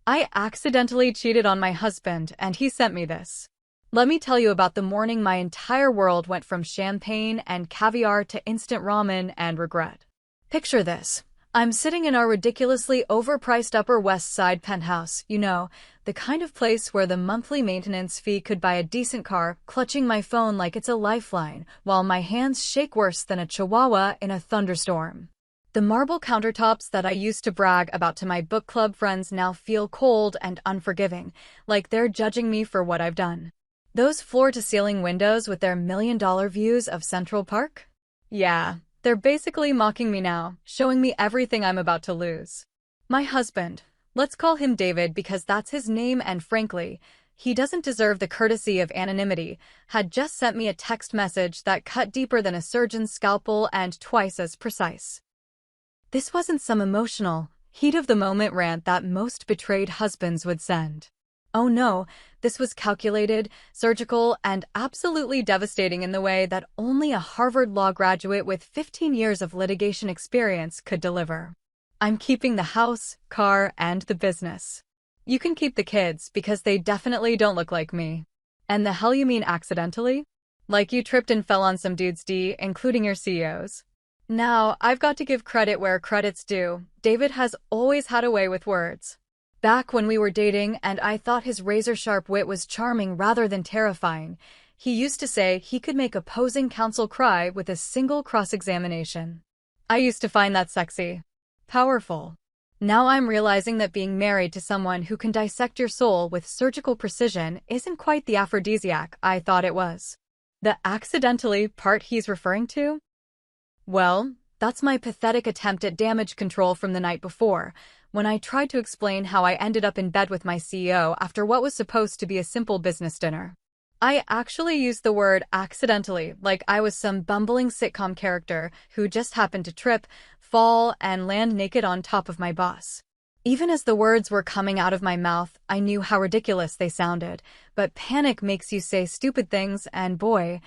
I accidentally cheated on my husband, and he sent me this. Let me tell you about the morning my entire world went from champagne and caviar to instant ramen and regret. Picture this. I'm sitting in our ridiculously overpriced Upper West Side penthouse, the kind of place where the monthly maintenance fee could buy a decent car, clutching my phone like it's a lifeline, while my hands shake worse than a chihuahua in a thunderstorm. The marble countertops that I used to brag about to my book club friends now feel cold and unforgiving, like they're judging me for what I've done. Those floor-to-ceiling windows with their million-dollar views of Central Park? Yeah, they're basically mocking me now, showing me everything I'm about to lose. My husband, let's call him David because that's his name and frankly, he doesn't deserve the courtesy of anonymity, had just sent me a text message that cut deeper than a surgeon's scalpel and twice as precise. This wasn't some emotional, heat-of-the-moment rant that most betrayed husbands would send. Oh no, this was calculated, surgical, and absolutely devastating in the way that only a Harvard Law graduate with 15 years of litigation experience could deliver. I'm keeping the house, car, and the business. You can keep the kids because they definitely don't look like me. And the hell you mean accidentally? Like you tripped and fell on some dude's D, including your CEO's. Now, I've got to give credit where credit's due. David has always had a way with words. Back when we were dating and I thought his razor-sharp wit was charming rather than terrifying, he used to say he could make opposing counsel cry with a single cross-examination. I used to find that sexy. Powerful. Now I'm realizing that being married to someone who can dissect your soul with surgical precision isn't quite the aphrodisiac I thought it was. The accidentally part he's referring to? Well, that's my pathetic attempt at damage control from the night before, when I tried to explain how I ended up in bed with my CEO after what was supposed to be a simple business dinner. I actually used the word accidentally, like I was some bumbling sitcom character who just happened to trip, fall, and land naked on top of my boss. Even as the words were coming out of my mouth, I knew how ridiculous they sounded, but panic makes you say stupid things, and boy,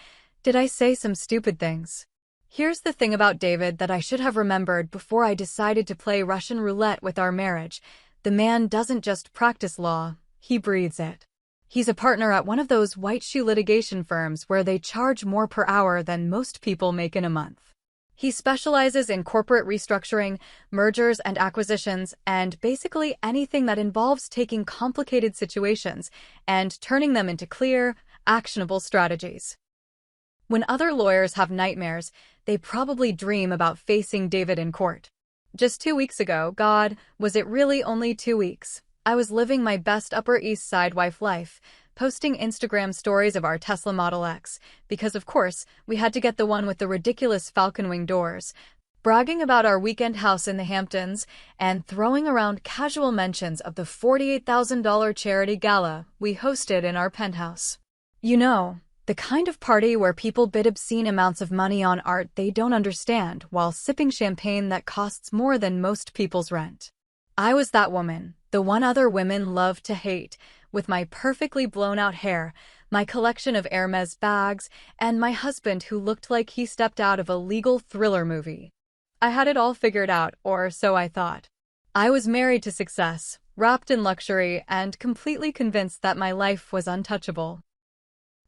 did I say some stupid things. Here's the thing about David that I should have remembered before I decided to play Russian roulette with our marriage. The man doesn't just practice law, he breathes it. He's a partner at one of those white-shoe litigation firms where they charge more per hour than most people make in a month. He specializes in corporate restructuring, mergers and acquisitions, and basically anything that involves taking complicated situations and turning them into clear, actionable strategies. When other lawyers have nightmares, they probably dream about facing David in court. Just 2 weeks ago, God, was it really only 2 weeks? I was living my best Upper East Side wife life, posting Instagram stories of our Tesla Model X, because of course, we had to get the one with the ridiculous falcon wing doors, bragging about our weekend house in the Hamptons, and throwing around casual mentions of the $48,000 charity gala we hosted in our penthouse. The kind of party where people bid obscene amounts of money on art they don't understand while sipping champagne that costs more than most people's rent. I was that woman, the one other women love to hate, with my perfectly blown-out hair, my collection of Hermes bags, and my husband who looked like he stepped out of a legal thriller movie. I had it all figured out, or so I thought. I was married to success, wrapped in luxury, and completely convinced that my life was untouchable.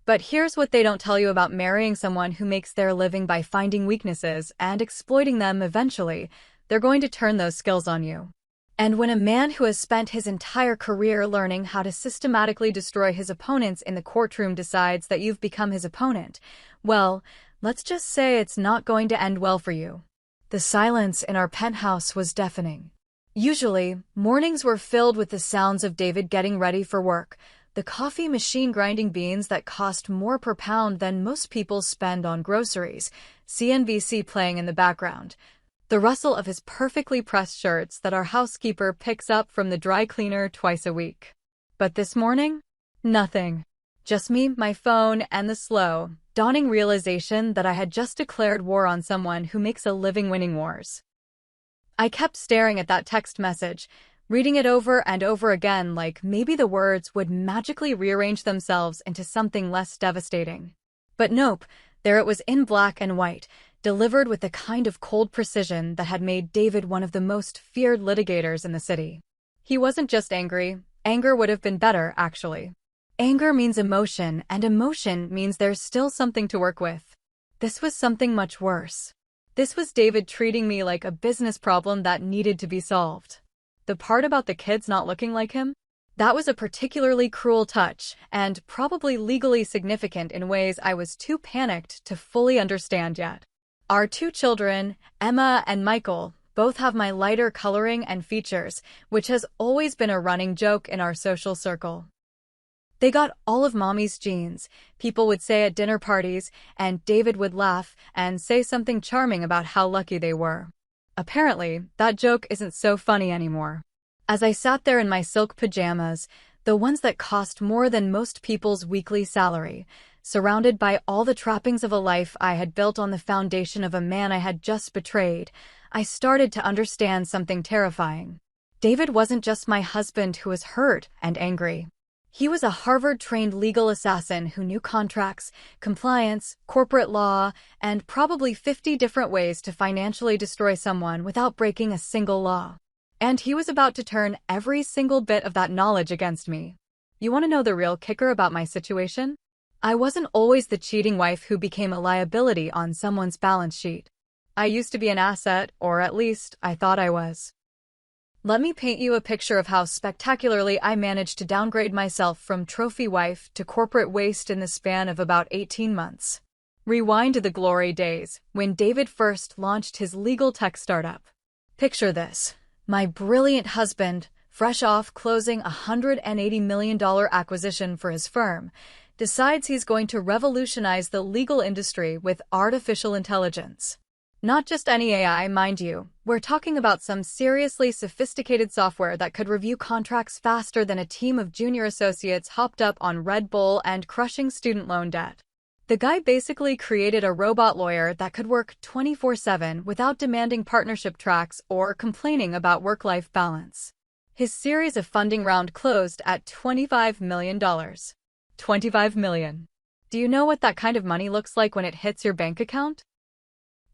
But here's what they don't tell you about marrying someone who makes their living by finding weaknesses and exploiting them eventually. They're going to turn those skills on you. And when a man who has spent his entire career learning how to systematically destroy his opponents in the courtroom decides that you've become his opponent, well, let's just say it's not going to end well for you. The silence in our penthouse was deafening. Usually, mornings were filled with the sounds of David getting ready for work, the coffee machine grinding beans that cost more per pound than most people spend on groceries, CNBC playing in the background, the rustle of his perfectly pressed shirts that our housekeeper picks up from the dry cleaner twice a week. But this morning? Nothing. Just me, my phone, and the slow, dawning realization that I had just declared war on someone who makes a living winning wars. I kept staring at that text message, reading it over and over again like maybe the words would magically rearrange themselves into something less devastating. But nope, there it was in black and white, delivered with the kind of cold precision that had made David one of the most feared litigators in the city. He wasn't just angry. Anger would have been better, actually. Anger means emotion, and emotion means there's still something to work with. This was something much worse. This was David treating me like a business problem that needed to be solved. The part about the kids not looking like him? That was a particularly cruel touch, and probably legally significant in ways I was too panicked to fully understand yet. Our two children, Emma and Michael, both have my lighter coloring and features, which has always been a running joke in our social circle. They got all of Mommy's genes, people would say at dinner parties, and David would laugh and say something charming about how lucky they were. Apparently, that joke isn't so funny anymore. As I sat there in my silk pajamas, the ones that cost more than most people's weekly salary, surrounded by all the trappings of a life I had built on the foundation of a man I had just betrayed, I started to understand something terrifying. David wasn't just my husband who was hurt and angry. He was a Harvard-trained legal assassin who knew contracts, compliance, corporate law, and probably 50 different ways to financially destroy someone without breaking a single law. And he was about to turn every single bit of that knowledge against me. You want to know the real kicker about my situation? I wasn't always the cheating wife who became a liability on someone's balance sheet. I used to be an asset, or at least I thought I was. Let me paint you a picture of how spectacularly I managed to downgrade myself from trophy wife to corporate waste in the span of about 18 months. Rewind to the glory days, when David first launched his legal tech startup. Picture this. My brilliant husband, fresh off closing a $180 million acquisition for his firm, decides he's going to revolutionize the legal industry with artificial intelligence. Not just any AI, mind you. We're talking about some seriously sophisticated software that could review contracts faster than a team of junior associates hopped up on Red Bull and crushing student loan debt. The guy basically created a robot lawyer that could work 24/7 without demanding partnership tracks or complaining about work-life balance. His series of funding round closed at $25 million. $25 million. Do you know what that kind of money looks like when it hits your bank account?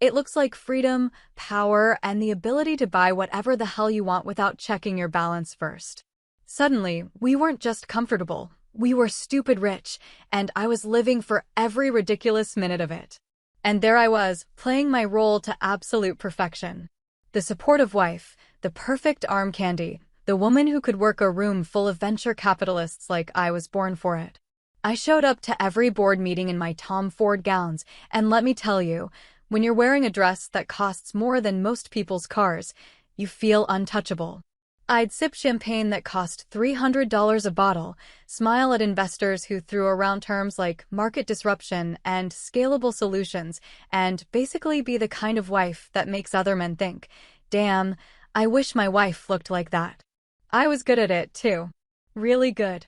It looks like freedom, power, and the ability to buy whatever the hell you want without checking your balance first. Suddenly, we weren't just comfortable, we were stupid rich, and I was living for every ridiculous minute of it. And there I was, playing my role to absolute perfection. The supportive wife, the perfect arm candy, the woman who could work a room full of venture capitalists like I was born for it. I showed up to every board meeting in my Tom Ford gowns, and let me tell you, when you're wearing a dress that costs more than most people's cars, you feel untouchable. I'd sip champagne that cost $300 a bottle, smile at investors who threw around terms like market disruption and scalable solutions, and basically be the kind of wife that makes other men think, damn, I wish my wife looked like that. I was good at it, too. Really good.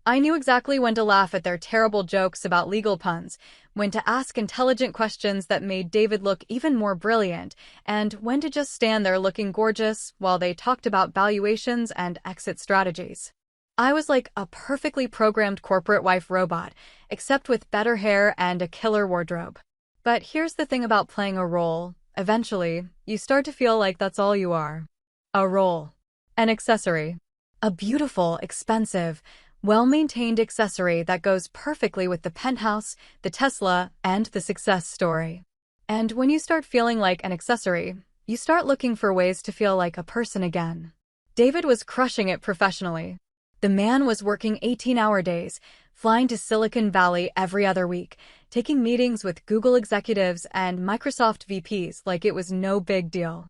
I knew exactly when to laugh at their terrible jokes about legal puns, when to ask intelligent questions that made David look even more brilliant, and when to just stand there looking gorgeous while they talked about valuations and exit strategies. I was like a perfectly programmed corporate wife robot, except with better hair and a killer wardrobe. But here's the thing about playing a role. Eventually, you start to feel like that's all you are. A role. An accessory. A beautiful, expensive, well-maintained accessory that goes perfectly with the penthouse, the Tesla, and the success story. And when you start feeling like an accessory, you start looking for ways to feel like a person again. David was crushing it professionally. The man was working 18-hour days, flying to Silicon Valley every other week, taking meetings with Google executives and Microsoft VPs like it was no big deal.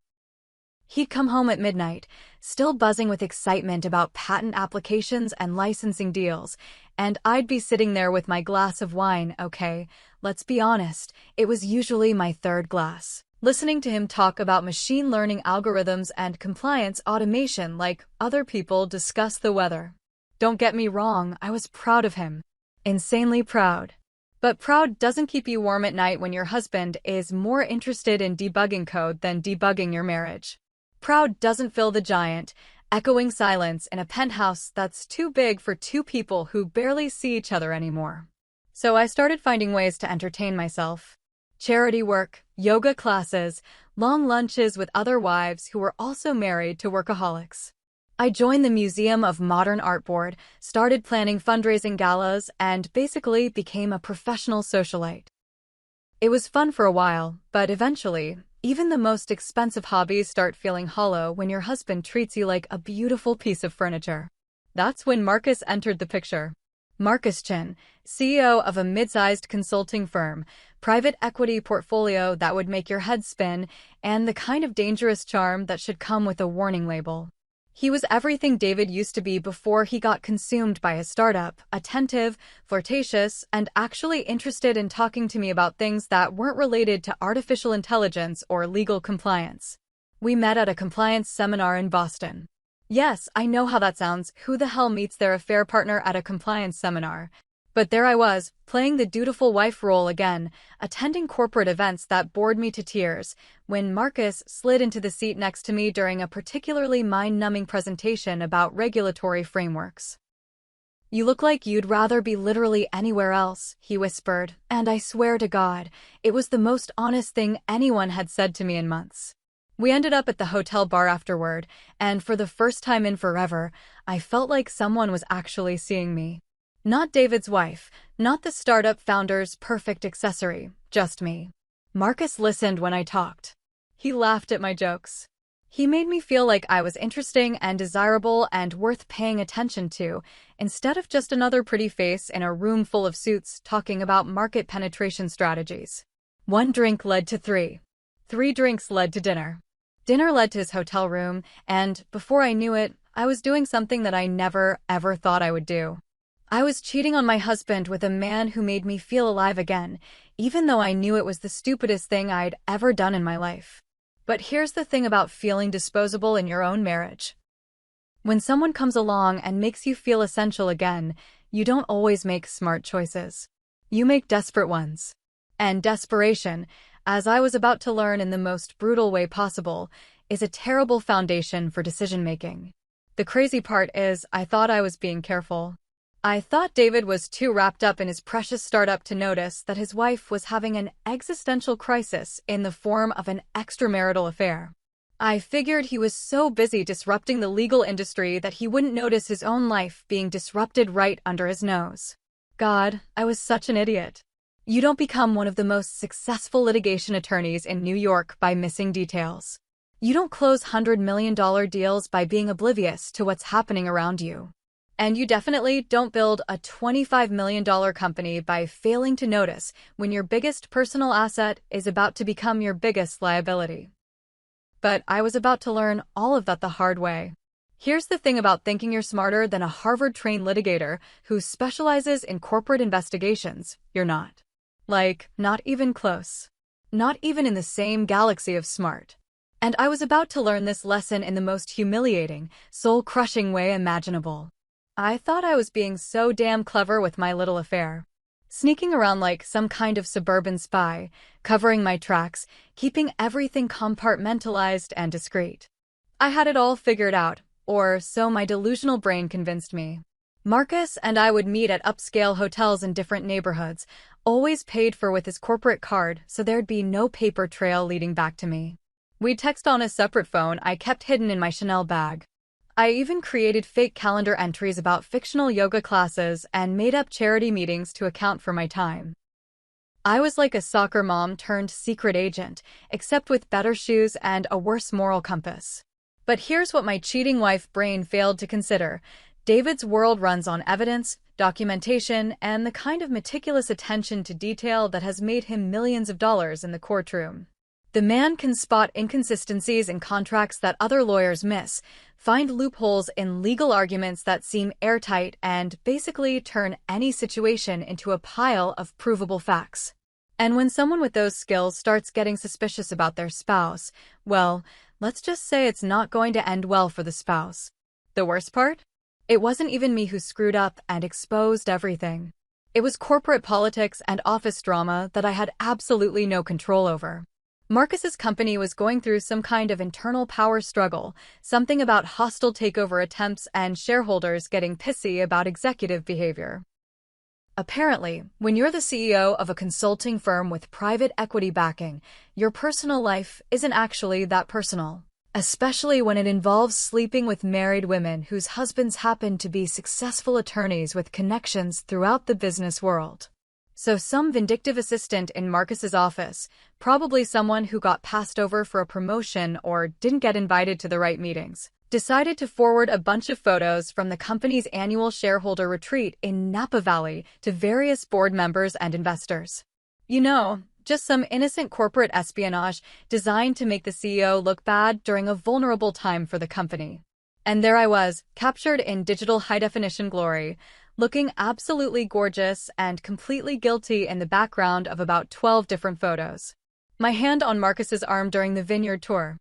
He'd come home at midnight, still buzzing with excitement about patent applications and licensing deals, and I'd be sitting there with my glass of wine, okay, let's be honest, it was usually my third glass, listening to him talk about machine learning algorithms and compliance automation like other people discuss the weather. Don't get me wrong, I was proud of him. Insanely proud. But proud doesn't keep you warm at night when your husband is more interested in debugging code than debugging your marriage. Proud doesn't fill the giant, echoing silence in a penthouse that's too big for two people who barely see each other anymore. So I started finding ways to entertain myself. Charity work, yoga classes, long lunches with other wives who were also married to workaholics. I joined the Museum of Modern Art board, started planning fundraising galas, and basically became a professional socialite. It was fun for a while, but eventually, even the most expensive hobbies start feeling hollow when your husband treats you like a beautiful piece of furniture. That's when Marcus entered the picture. Marcus Chin, CEO of a mid-sized consulting firm, private equity portfolio that would make your head spin, and the kind of dangerous charm that should come with a warning label. He was everything David used to be before he got consumed by his startup, attentive, flirtatious, and actually interested in talking to me about things that weren't related to artificial intelligence or legal compliance. We met at a compliance seminar in Boston. Yes, I know how that sounds. Who the hell meets their affair partner at a compliance seminar? But there I was, playing the dutiful wife role again, attending corporate events that bored me to tears, when Marcus slid into the seat next to me during a particularly mind-numbing presentation about regulatory frameworks. "You look like you'd rather be literally anywhere else," he whispered, and I swear to God, it was the most honest thing anyone had said to me in months. We ended up at the hotel bar afterward, and for the first time in forever, I felt like someone was actually seeing me. Not David's wife, not the startup founder's perfect accessory, just me. Marcus listened when I talked. He laughed at my jokes. He made me feel like I was interesting and desirable and worth paying attention to, instead of just another pretty face in a room full of suits talking about market penetration strategies. One drink led to three. 3 drinks led to dinner. Dinner led to his hotel room, and before I knew it, I was doing something that I never, ever thought I would do. I was cheating on my husband with a man who made me feel alive again, even though I knew it was the stupidest thing I'd ever done in my life. But here's the thing about feeling disposable in your own marriage. When someone comes along and makes you feel essential again, you don't always make smart choices. You make desperate ones. And desperation, as I was about to learn in the most brutal way possible, is a terrible foundation for decision-making. The crazy part is, I thought I was being careful. I thought David was too wrapped up in his precious startup to notice that his wife was having an existential crisis in the form of an extramarital affair. I figured he was so busy disrupting the legal industry that he wouldn't notice his own life being disrupted right under his nose. God, I was such an idiot. You don't become one of the most successful litigation attorneys in New York by missing details. You don't close $100 million deals by being oblivious to what's happening around you. And you definitely don't build a $25 million company by failing to notice when your biggest personal asset is about to become your biggest liability. But I was about to learn all of that the hard way. Here's the thing about thinking you're smarter than a Harvard-trained litigator who specializes in corporate investigations. You're not. Like, not even close. Not even in the same galaxy of smart. And I was about to learn this lesson in the most humiliating, soul-crushing way imaginable. I thought I was being so damn clever with my little affair. Sneaking around like some kind of suburban spy, covering my tracks, keeping everything compartmentalized and discreet. I had it all figured out, or so my delusional brain convinced me. Marcus and I would meet at upscale hotels in different neighborhoods, always paid for with his corporate card so there'd be no paper trail leading back to me. We'd text on a separate phone I kept hidden in my Chanel bag. I even created fake calendar entries about fictional yoga classes and made up charity meetings to account for my time. I was like a soccer mom turned secret agent, except with better shoes and a worse moral compass. But here's what my cheating wife brain failed to consider. David's world runs on evidence, documentation, and the kind of meticulous attention to detail that has made him millions of dollars in the courtroom. The man can spot inconsistencies in contracts that other lawyers miss, find loopholes in legal arguments that seem airtight, and basically turn any situation into a pile of provable facts. And when someone with those skills starts getting suspicious about their spouse, well, let's just say it's not going to end well for the spouse. The worst part? It wasn't even me who screwed up and exposed everything. It was corporate politics and office drama that I had absolutely no control over. Marcus's company was going through some kind of internal power struggle, something about hostile takeover attempts and shareholders getting pissy about executive behavior. Apparently, when you're the CEO of a consulting firm with private equity backing, your personal life isn't actually that personal. especially when it involves sleeping with married women whose husbands happen to be successful attorneys with connections throughout the business world. So some vindictive assistant in Marcus's office, probably someone who got passed over for a promotion or didn't get invited to the right meetings, decided to forward a bunch of photos from the company's annual shareholder retreat in Napa Valley to various board members and investors. Just some innocent corporate espionage designed to make the CEO look bad during a vulnerable time for the company. And there I was, captured in digital high-definition glory, looking absolutely gorgeous and completely guilty in the background of about 12 different photos. My hand on Marcus's arm during the vineyard tour.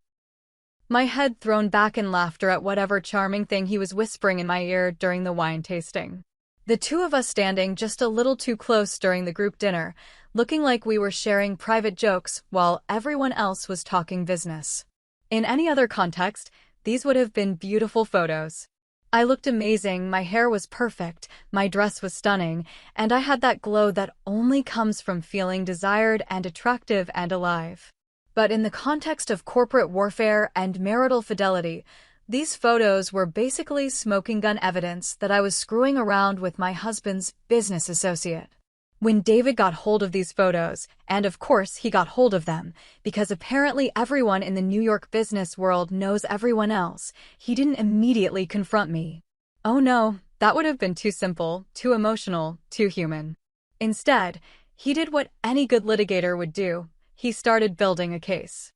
My head thrown back in laughter at whatever charming thing he was whispering in my ear during the wine tasting. The two of us standing just a little too close during the group dinner, looking like we were sharing private jokes while everyone else was talking business. In any other context, these would have been beautiful photos. I looked amazing, my hair was perfect, my dress was stunning, and I had that glow that only comes from feeling desired and attractive and alive. But in the context of corporate warfare and marital fidelity, these photos were basically smoking gun evidence that I was screwing around with my husband's business associate. When David got hold of these photos, and of course he got hold of them, because apparently everyone in the New York business world knows everyone else, he didn't immediately confront me. Oh no, that would have been too simple, too emotional, too human. Instead, he did what any good litigator would do. He started building a case.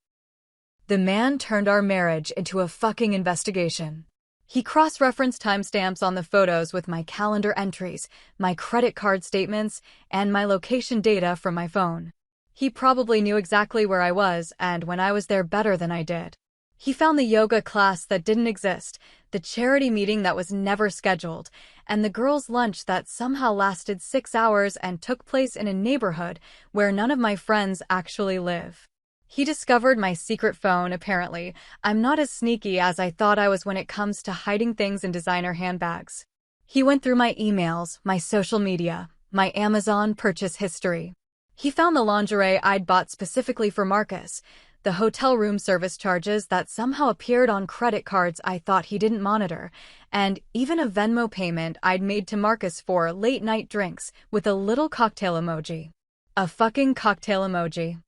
The man turned our marriage into a fucking investigation. He cross-referenced timestamps on the photos with my calendar entries, my credit card statements, and my location data from my phone. He probably knew exactly where I was and when I was there better than I did. He found the yoga class that didn't exist, the charity meeting that was never scheduled, and the girls' lunch that somehow lasted 6 hours and took place in a neighborhood where none of my friends actually live. He discovered my secret phone, apparently. I'm not as sneaky as I thought I was when it comes to hiding things in designer handbags. He went through my emails, my social media, my Amazon purchase history. He found the lingerie I'd bought specifically for Marcus, the hotel room service charges that somehow appeared on credit cards I thought he didn't monitor, and even a Venmo payment I'd made to Marcus for late-night drinks with a little cocktail emoji. A fucking cocktail emoji.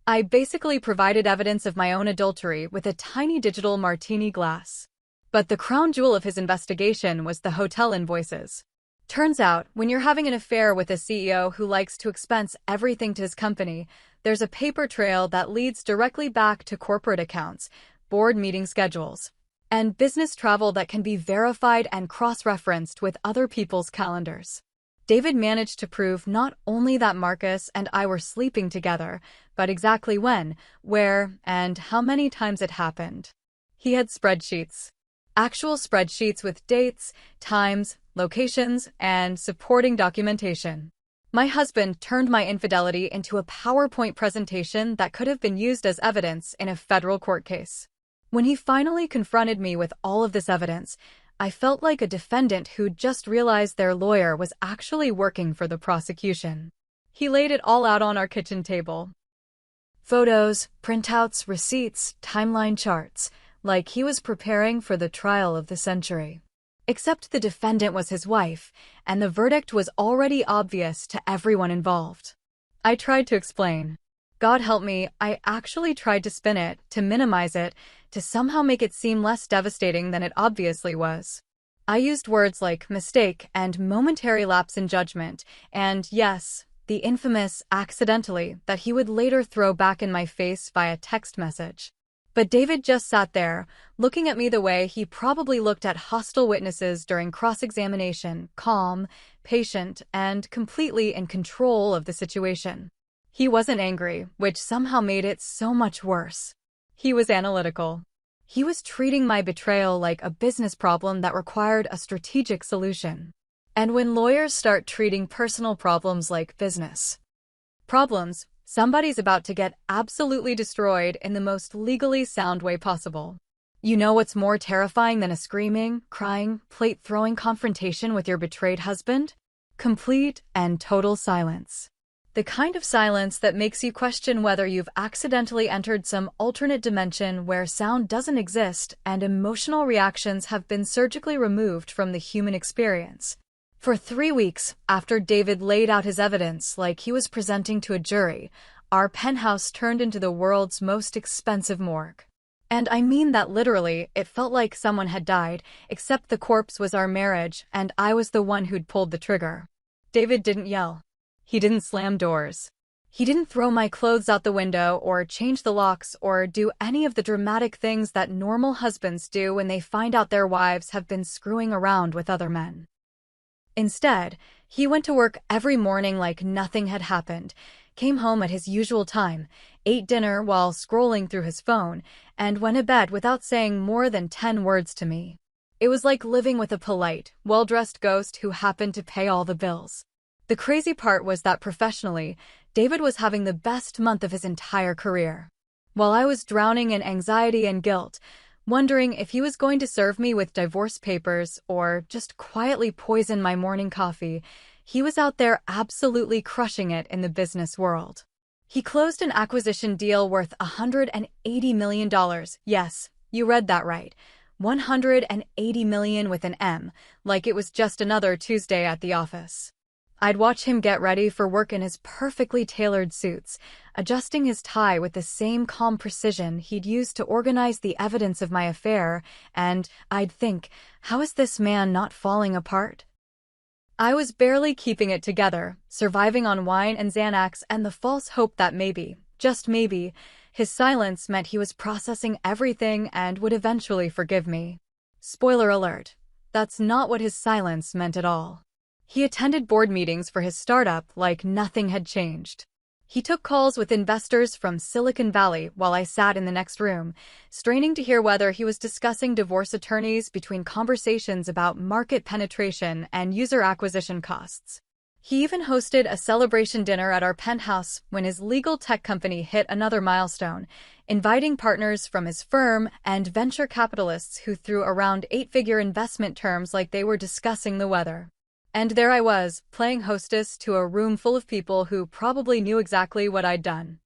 I basically provided evidence of my own adultery with a tiny digital martini glass. But the crown jewel of his investigation was the hotel invoices. Turns out, when you're having an affair with a CEO who likes to expense everything to his company, there's a paper trail that leads directly back to corporate accounts, board meeting schedules, and business travel that can be verified and cross-referenced with other people's calendars. David managed to prove not only that Marcus and I were sleeping together, but exactly when, where, and how many times it happened. He had spreadsheets. Actual spreadsheets with dates, times, locations, and supporting documentation. My husband turned my infidelity into a PowerPoint presentation that could have been used as evidence in a federal court case. When he finally confronted me with all of this evidence, I felt like a defendant who'd just realized their lawyer was actually working for the prosecution. He laid it all out on our kitchen table. Photos, printouts, receipts, timeline charts, like he was preparing for the trial of the century. Except the defendant was his wife, and the verdict was already obvious to everyone involved. I tried to explain. God help me, I actually tried to spin it, to minimize it, to somehow make it seem less devastating than it obviously was. I used words like mistake and momentary lapse in judgment, and yes, the infamous accidentally that he would later throw back in my face via text message. But David just sat there, looking at me the way he probably looked at hostile witnesses during cross-examination, calm, patient, and completely in control of the situation. He wasn't angry, which somehow made it so much worse. He was analytical. He was treating my betrayal like a business problem that required a strategic solution. And when lawyers start treating personal problems like business problems, somebody's about to get absolutely destroyed in the most legally sound way possible. You know what's more terrifying than a screaming, crying, plate-throwing confrontation with your betrayed husband? Complete and total silence. The kind of silence that makes you question whether you've accidentally entered some alternate dimension where sound doesn't exist and emotional reactions have been surgically removed from the human experience. For 3 weeks, after David laid out his evidence like he was presenting to a jury, our penthouse turned into the world's most expensive morgue. And I mean that literally. It felt like someone had died, except the corpse was our marriage, and I was the one who'd pulled the trigger. David didn't yell. He didn't slam doors. He didn't throw my clothes out the window or change the locks or do any of the dramatic things that normal husbands do when they find out their wives have been screwing around with other men. Instead, he went to work every morning like nothing had happened, came home at his usual time, ate dinner while scrolling through his phone, and went to bed without saying more than 10 words to me. It was like living with a polite, well-dressed ghost who happened to pay all the bills. The crazy part was that professionally, David was having the best month of his entire career. While I was drowning in anxiety and guilt, wondering if he was going to serve me with divorce papers or just quietly poison my morning coffee, he was out there absolutely crushing it in the business world. He closed an acquisition deal worth $180 million. Yes, you read that right. $180 million with an M, like it was just another Tuesday at the office. I'd watch him get ready for work in his perfectly tailored suits, adjusting his tie with the same calm precision he'd used to organize the evidence of my affair, and I'd think, how is this man not falling apart? I was barely keeping it together, surviving on wine and Xanax and the false hope that maybe, just maybe, his silence meant he was processing everything and would eventually forgive me. Spoiler alert, that's not what his silence meant at all. He attended board meetings for his startup like nothing had changed. He took calls with investors from Silicon Valley while I sat in the next room, straining to hear whether he was discussing divorce attorneys between conversations about market penetration and user acquisition costs. He even hosted a celebration dinner at our penthouse when his legal tech company hit another milestone, inviting partners from his firm and venture capitalists who threw around 8-figure investment terms like they were discussing the weather. And there I was, playing hostess to a room full of people who probably knew exactly what I'd done.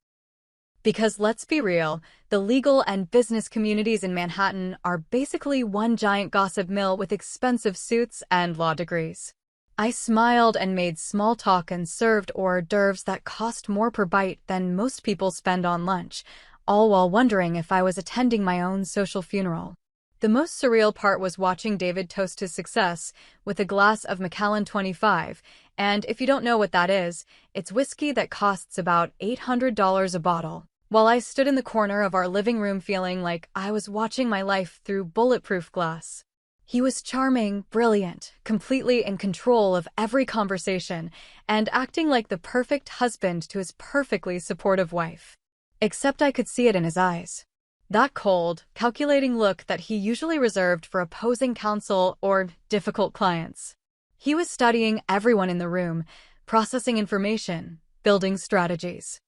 Because let's be real, the legal and business communities in Manhattan are basically one giant gossip mill with expensive suits and law degrees. I smiled and made small talk and served hors d'oeuvres that cost more per bite than most people spend on lunch, all while wondering if I was attending my own social funeral. The most surreal part was watching David toast his success with a glass of Macallan 25, and if you don't know what that is, it's whiskey that costs about $800 a bottle. While I stood in the corner of our living room feeling like I was watching my life through bulletproof glass. He was charming, brilliant, completely in control of every conversation, and acting like the perfect husband to his perfectly supportive wife. Except I could see it in his eyes. That cold, calculating look that he usually reserved for opposing counsel or difficult clients. He was studying everyone in the room, processing information, building strategies.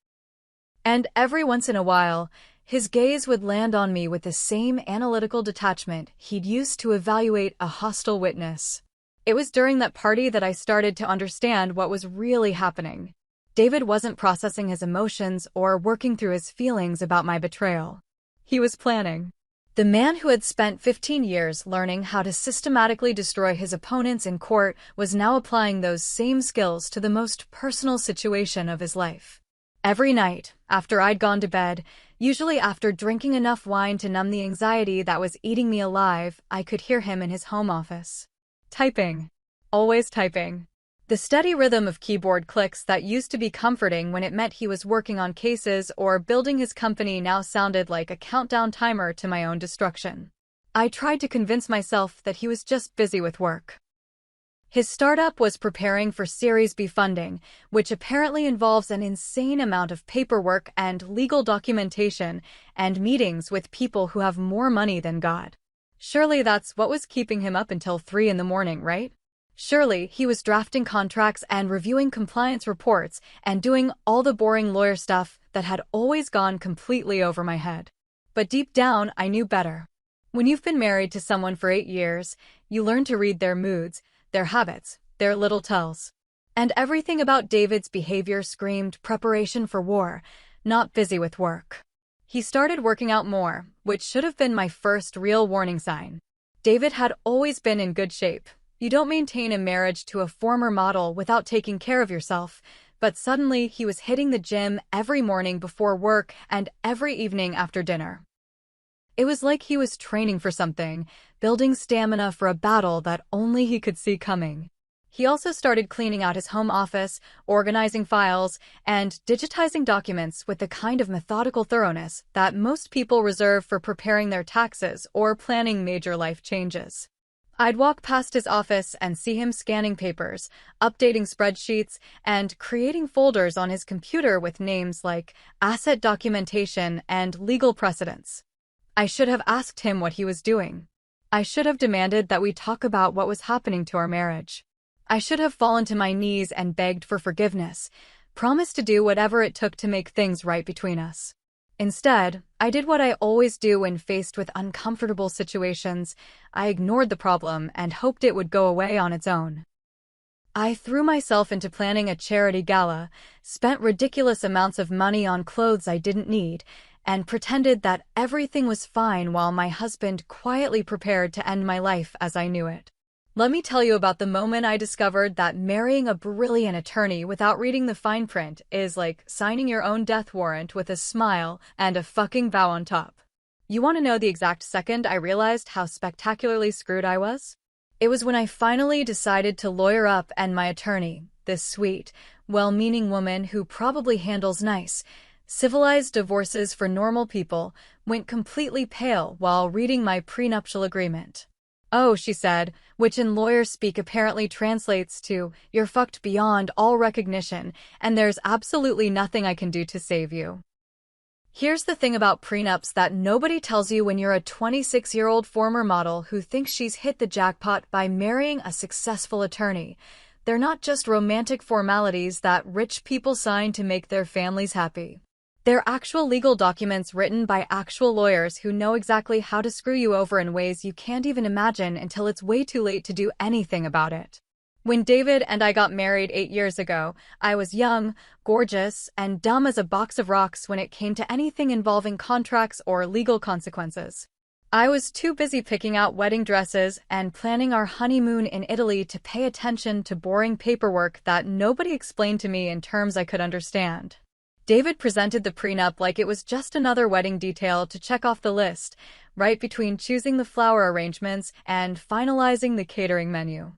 And every once in a while, his gaze would land on me with the same analytical detachment he'd used to evaluate a hostile witness. It was during that party that I started to understand what was really happening. David wasn't processing his emotions or working through his feelings about my betrayal. He was planning. The man who had spent 15 years learning how to systematically destroy his opponents in court was now applying those same skills to the most personal situation of his life. Every night, after I'd gone to bed, usually after drinking enough wine to numb the anxiety that was eating me alive, I could hear him in his home office. Typing. Always typing. The steady rhythm of keyboard clicks that used to be comforting when it meant he was working on cases or building his company now sounded like a countdown timer to my own destruction. I tried to convince myself that he was just busy with work. His startup was preparing for Series B funding, which apparently involves an insane amount of paperwork and legal documentation and meetings with people who have more money than God. Surely that's what was keeping him up until 3 in the morning, right? Surely he was drafting contracts and reviewing compliance reports and doing all the boring lawyer stuff that had always gone completely over my head. But deep down, I knew better. When you've been married to someone for 8 years, you learn to read their moods, their habits, their little tells. And everything about David's behavior screamed preparation for war, not busy with work. He started working out more, which should have been my first real warning sign. David had always been in good shape. You don't maintain a marriage to a former model without taking care of yourself, but suddenly he was hitting the gym every morning before work and every evening after dinner. It was like he was training for something, building stamina for a battle that only he could see coming. He also started cleaning out his home office, organizing files, and digitizing documents with the kind of methodical thoroughness that most people reserve for preparing their taxes or planning major life changes. I'd walk past his office and see him scanning papers, updating spreadsheets, and creating folders on his computer with names like asset documentation and legal precedents. I should have asked him what he was doing. I should have demanded that we talk about what was happening to our marriage. I should have fallen to my knees and begged for forgiveness, promised to do whatever it took to make things right between us. Instead, I did what I always do when faced with uncomfortable situations. I ignored the problem and hoped it would go away on its own. I threw myself into planning a charity gala, spent ridiculous amounts of money on clothes I didn't need, and pretended that everything was fine while my husband quietly prepared to end my life as I knew it. Let me tell you about the moment I discovered that marrying a brilliant attorney without reading the fine print is like signing your own death warrant with a smile and a fucking vow on top. You want to know the exact second I realized how spectacularly screwed I was? It was when I finally decided to lawyer up and my attorney, this sweet, well-meaning woman who probably handles nice, civilized divorces for normal people, went completely pale while reading my prenuptial agreement. "Oh," she said, which in lawyer speak apparently translates to, "You're fucked beyond all recognition, and there's absolutely nothing I can do to save you." Here's the thing about prenups that nobody tells you when you're a 26-year-old former model who thinks she's hit the jackpot by marrying a successful attorney. They're not just romantic formalities that rich people sign to make their families happy. They're actual legal documents written by actual lawyers who know exactly how to screw you over in ways you can't even imagine until it's way too late to do anything about it. When David and I got married 8 years ago, I was young, gorgeous, and dumb as a box of rocks when it came to anything involving contracts or legal consequences. I was too busy picking out wedding dresses and planning our honeymoon in Italy to pay attention to boring paperwork that nobody explained to me in terms I could understand. David presented the prenup like it was just another wedding detail to check off the list, right between choosing the flower arrangements and finalizing the catering menu.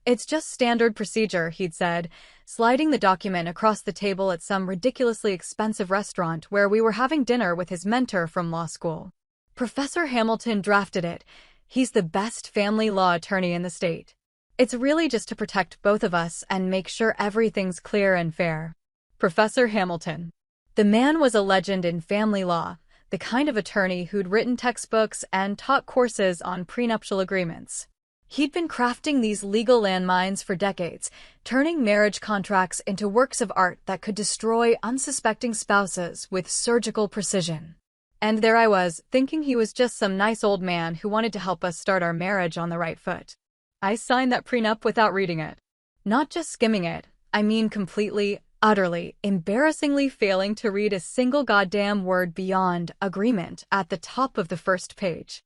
"It's just standard procedure," he'd said, sliding the document across the table at some ridiculously expensive restaurant where we were having dinner with his mentor from law school. "Professor Hamilton drafted it. He's the best family law attorney in the state. It's really just to protect both of us and make sure everything's clear and fair." Professor Hamilton. The man was a legend in family law, the kind of attorney who'd written textbooks and taught courses on prenuptial agreements. He'd been crafting these legal landmines for decades, turning marriage contracts into works of art that could destroy unsuspecting spouses with surgical precision. And there I was, thinking he was just some nice old man who wanted to help us start our marriage on the right foot. I signed that prenup without reading it. Not just skimming it, I mean completely, utterly, embarrassingly failing to read a single goddamn word beyond agreement at the top of the first page.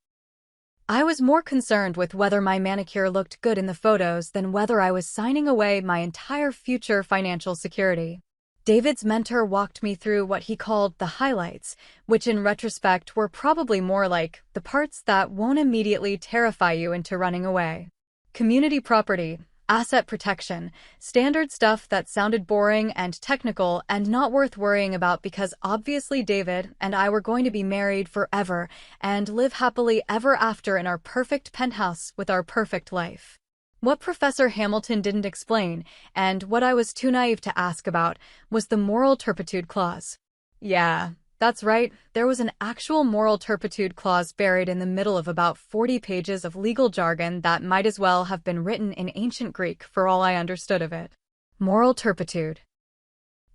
I was more concerned with whether my manicure looked good in the photos than whether I was signing away my entire future financial security. David's mentor walked me through what he called the highlights, which in retrospect were probably more like the parts that won't immediately terrify you into running away. Community property, asset protection, standard stuff that sounded boring and technical and not worth worrying about because obviously David and I were going to be married forever and live happily ever after in our perfect penthouse with our perfect life. What Professor Hamilton didn't explain, and what I was too naive to ask about, was the moral turpitude clause. Yeah, that's right, there was an actual moral turpitude clause buried in the middle of about 40 pages of legal jargon that might as well have been written in ancient Greek for all I understood of it. Moral turpitude.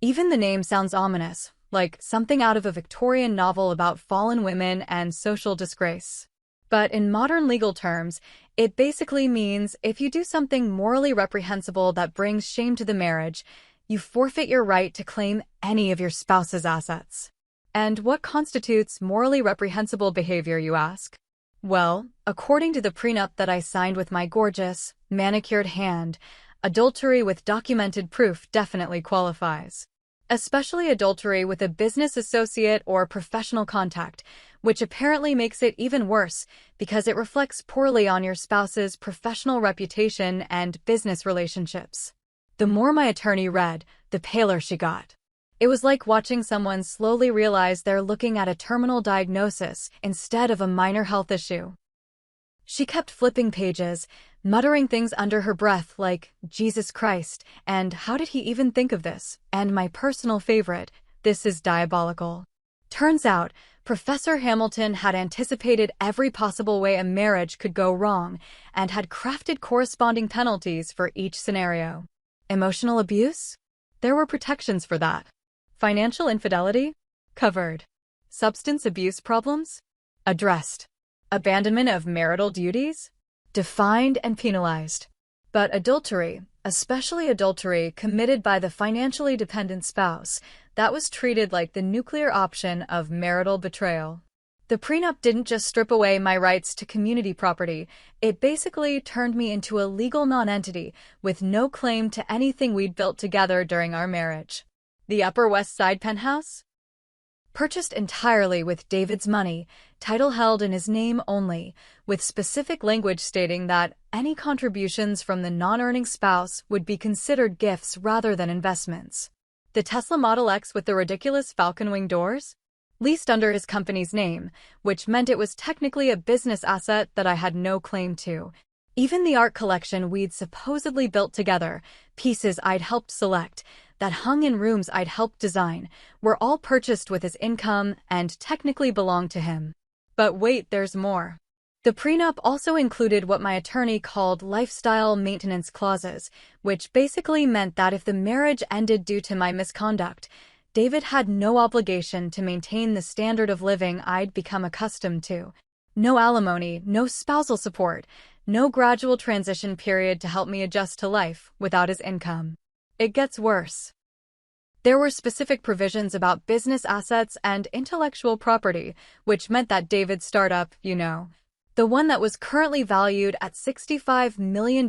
Even the name sounds ominous, like something out of a Victorian novel about fallen women and social disgrace. But in modern legal terms, It basically means if you do something morally reprehensible that brings shame to the marriage, you forfeit your right to claim any of your spouse's assets. And what constitutes morally reprehensible behavior, you ask? Well, according to the prenup that I signed with my gorgeous, manicured hand, adultery with documented proof definitely qualifies. Especially adultery with a business associate or professional contact, which apparently makes it even worse because it reflects poorly on your spouse's professional reputation and business relationships. The more my attorney read, the paler she got. It was like watching someone slowly realize they're looking at a terminal diagnosis instead of a minor health issue. She kept flipping pages, muttering things under her breath like, Jesus Christ, and how did he even think of this? And my personal favorite, this is diabolical. Turns out, Professor Hamilton had anticipated every possible way a marriage could go wrong and had crafted corresponding penalties for each scenario. Emotional abuse? There were protections for that. Financial infidelity? Covered. Substance abuse problems? Addressed. Abandonment of marital duties? Defined and penalized. But adultery, especially adultery committed by the financially dependent spouse, that was treated like the nuclear option of marital betrayal. The prenup didn't just strip away my rights to community property, it basically turned me into a legal nonentity with no claim to anything we'd built together during our marriage. The Upper West Side penthouse? Purchased entirely with David's money, title held in his name only, with specific language stating that any contributions from the non-earning spouse would be considered gifts rather than investments. The Tesla Model X with the ridiculous falcon wing doors? Leased under his company's name, which meant it was technically a business asset that I had no claim to. Even the art collection we'd supposedly built together, pieces I'd helped select, that hung in rooms I'd helped design, were all purchased with his income and technically belonged to him. But wait, there's more. The prenup also included what my attorney called lifestyle maintenance clauses, which basically meant that if the marriage ended due to my misconduct, David had no obligation to maintain the standard of living I'd become accustomed to. No alimony, no spousal support, no gradual transition period to help me adjust to life without his income. It gets worse. There were specific provisions about business assets and intellectual property, which meant that David's startup, the one that was currently valued at $65 million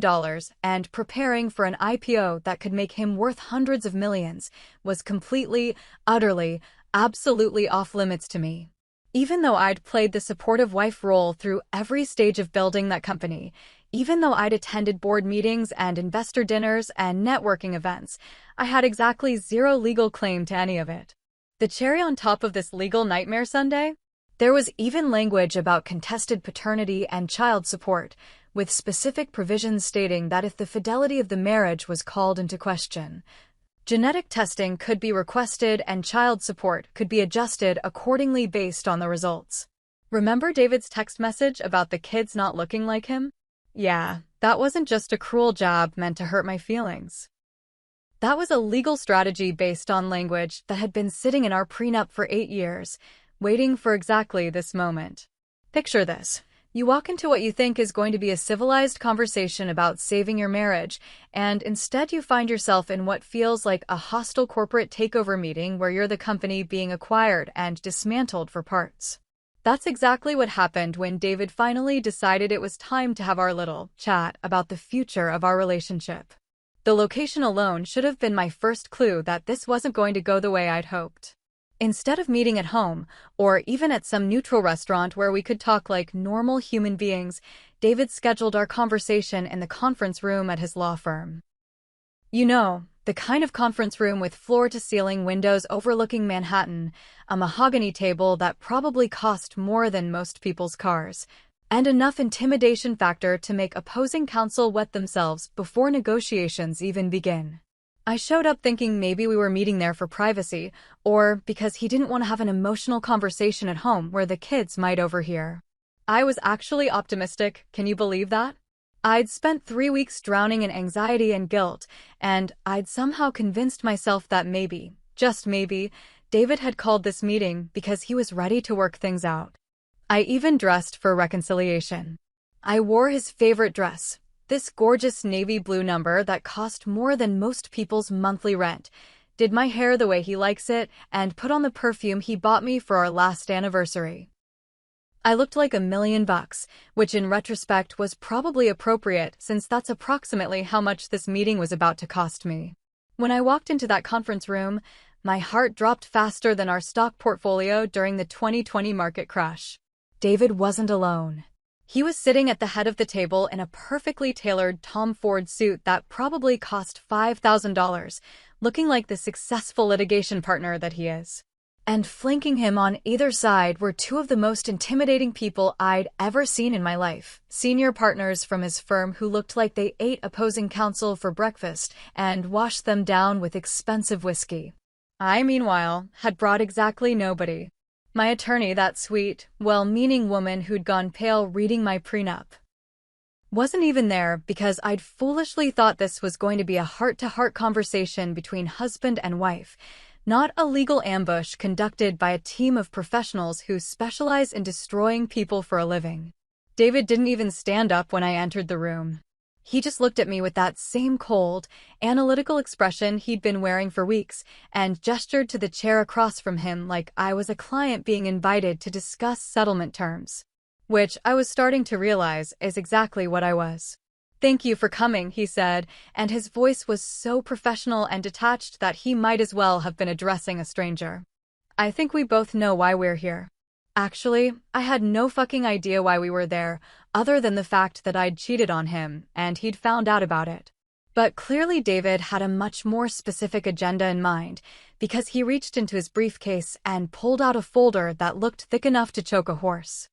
and preparing for an IPO that could make him worth hundreds of millions, was completely, utterly, absolutely off-limits to me. Even though I'd played the supportive wife role through every stage of building that company, even though I'd attended board meetings and investor dinners and networking events, I had exactly zero legal claim to any of it. The cherry on top of this legal nightmare sundae? There was even language about contested paternity and child support, with specific provisions stating that if the fidelity of the marriage was called into question, genetic testing could be requested and child support could be adjusted accordingly based on the results. Remember David's text message about the kids not looking like him? Yeah, that wasn't just a cruel jab meant to hurt my feelings. That was a legal strategy based on language that had been sitting in our prenup for 8 years, waiting for exactly this moment. Picture this. You walk into what you think is going to be a civilized conversation about saving your marriage, and instead you find yourself in what feels like a hostile corporate takeover meeting where you're the company being acquired and dismantled for parts. That's exactly what happened when David finally decided it was time to have our little chat about the future of our relationship. The location alone should have been my first clue that this wasn't going to go the way I'd hoped. Instead of meeting at home, or even at some neutral restaurant where we could talk like normal human beings, David scheduled our conversation in the conference room at his law firm. The kind of conference room with floor-to-ceiling windows overlooking Manhattan, a mahogany table that probably cost more than most people's cars, and enough intimidation factor to make opposing counsel wet themselves before negotiations even begin. I showed up thinking maybe we were meeting there for privacy, or because he didn't want to have an emotional conversation at home where the kids might overhear. I was actually optimistic, can you believe that? I'd spent 3 weeks drowning in anxiety and guilt, and I'd somehow convinced myself that maybe, just maybe, David had called this meeting because he was ready to work things out. I even dressed for reconciliation. I wore his favorite dress, this gorgeous navy blue number that cost more than most people's monthly rent, did my hair the way he likes it, and put on the perfume he bought me for our last anniversary. I looked like $1,000,000, which in retrospect was probably appropriate since that's approximately how much this meeting was about to cost me. When I walked into that conference room, my heart dropped faster than our stock portfolio during the 2020 market crash. David wasn't alone. He was sitting at the head of the table in a perfectly tailored Tom Ford suit that probably cost $5,000, looking like the successful litigation partner that he is. And flanking him on either side were two of the most intimidating people I'd ever seen in my life, senior partners from his firm who looked like they ate opposing counsel for breakfast and washed them down with expensive whiskey. I, meanwhile, had brought exactly nobody. My attorney, that sweet, well-meaning woman who'd gone pale reading my prenup, wasn't even there because I'd foolishly thought this was going to be a heart-to-heart conversation between husband and wife, not a legal ambush conducted by a team of professionals who specialize in destroying people for a living. David didn't even stand up when I entered the room. He just looked at me with that same cold, analytical expression he'd been wearing for weeks and gestured to the chair across from him like I was a client being invited to discuss settlement terms. Which I was starting to realize is exactly what I was. "Thank you for coming," he said, and his voice was so professional and detached that he might as well have been addressing a stranger. "I think we both know why we're here." Actually, I had no fucking idea why we were there, other than the fact that I'd cheated on him, and he'd found out about it. But clearly David had a much more specific agenda in mind, because he reached into his briefcase and pulled out a folder that looked thick enough to choke a horse.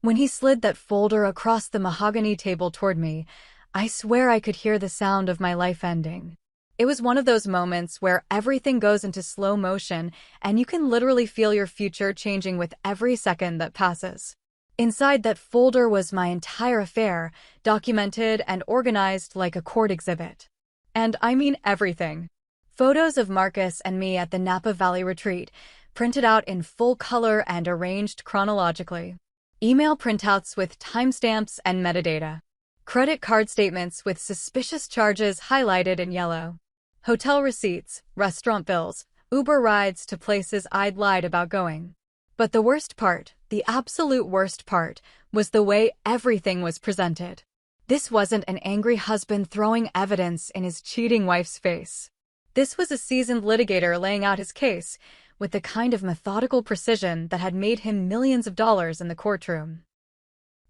When he slid that folder across the mahogany table toward me, I swear I could hear the sound of my life ending. It was one of those moments where everything goes into slow motion and you can literally feel your future changing with every second that passes. Inside that folder was my entire affair, documented and organized like a court exhibit. And I mean everything. Photos of Marcus and me at the Napa Valley retreat, printed out in full color and arranged chronologically. Email printouts with timestamps and metadata. Credit card statements with suspicious charges highlighted in yellow. Hotel receipts, restaurant bills, Uber rides to places I'd lied about going. But the worst part, the absolute worst part, was the way everything was presented. This wasn't an angry husband throwing evidence in his cheating wife's face. This was a seasoned litigator laying out his case, with the kind of methodical precision that had made him millions of dollars in the courtroom.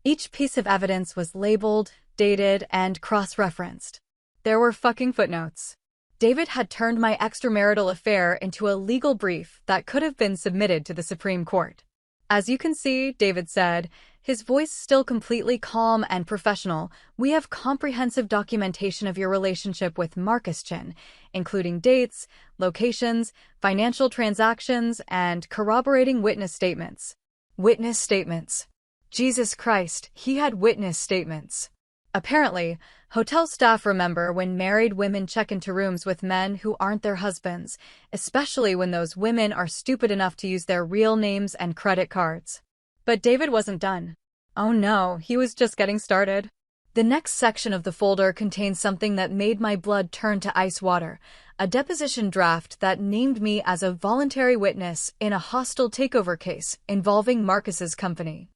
Each piece of evidence was labeled, dated, and cross-referenced. There were fucking footnotes. David had turned my extramarital affair into a legal brief that could have been submitted to the Supreme Court. "As you can see," David said, his voice still completely calm and professional, "we have comprehensive documentation of your relationship with Marcus Chin, including dates, locations, financial transactions, and corroborating witness statements." Witness statements. Jesus Christ, he had witness statements. Apparently, hotel staff remember when married women check into rooms with men who aren't their husbands, especially when those women are stupid enough to use their real names and credit cards. But David wasn't done. Oh no, he was just getting started. The next section of the folder contained something that made my blood turn to ice water, a deposition draft that named me as a voluntary witness in a hostile takeover case involving Marcus's company.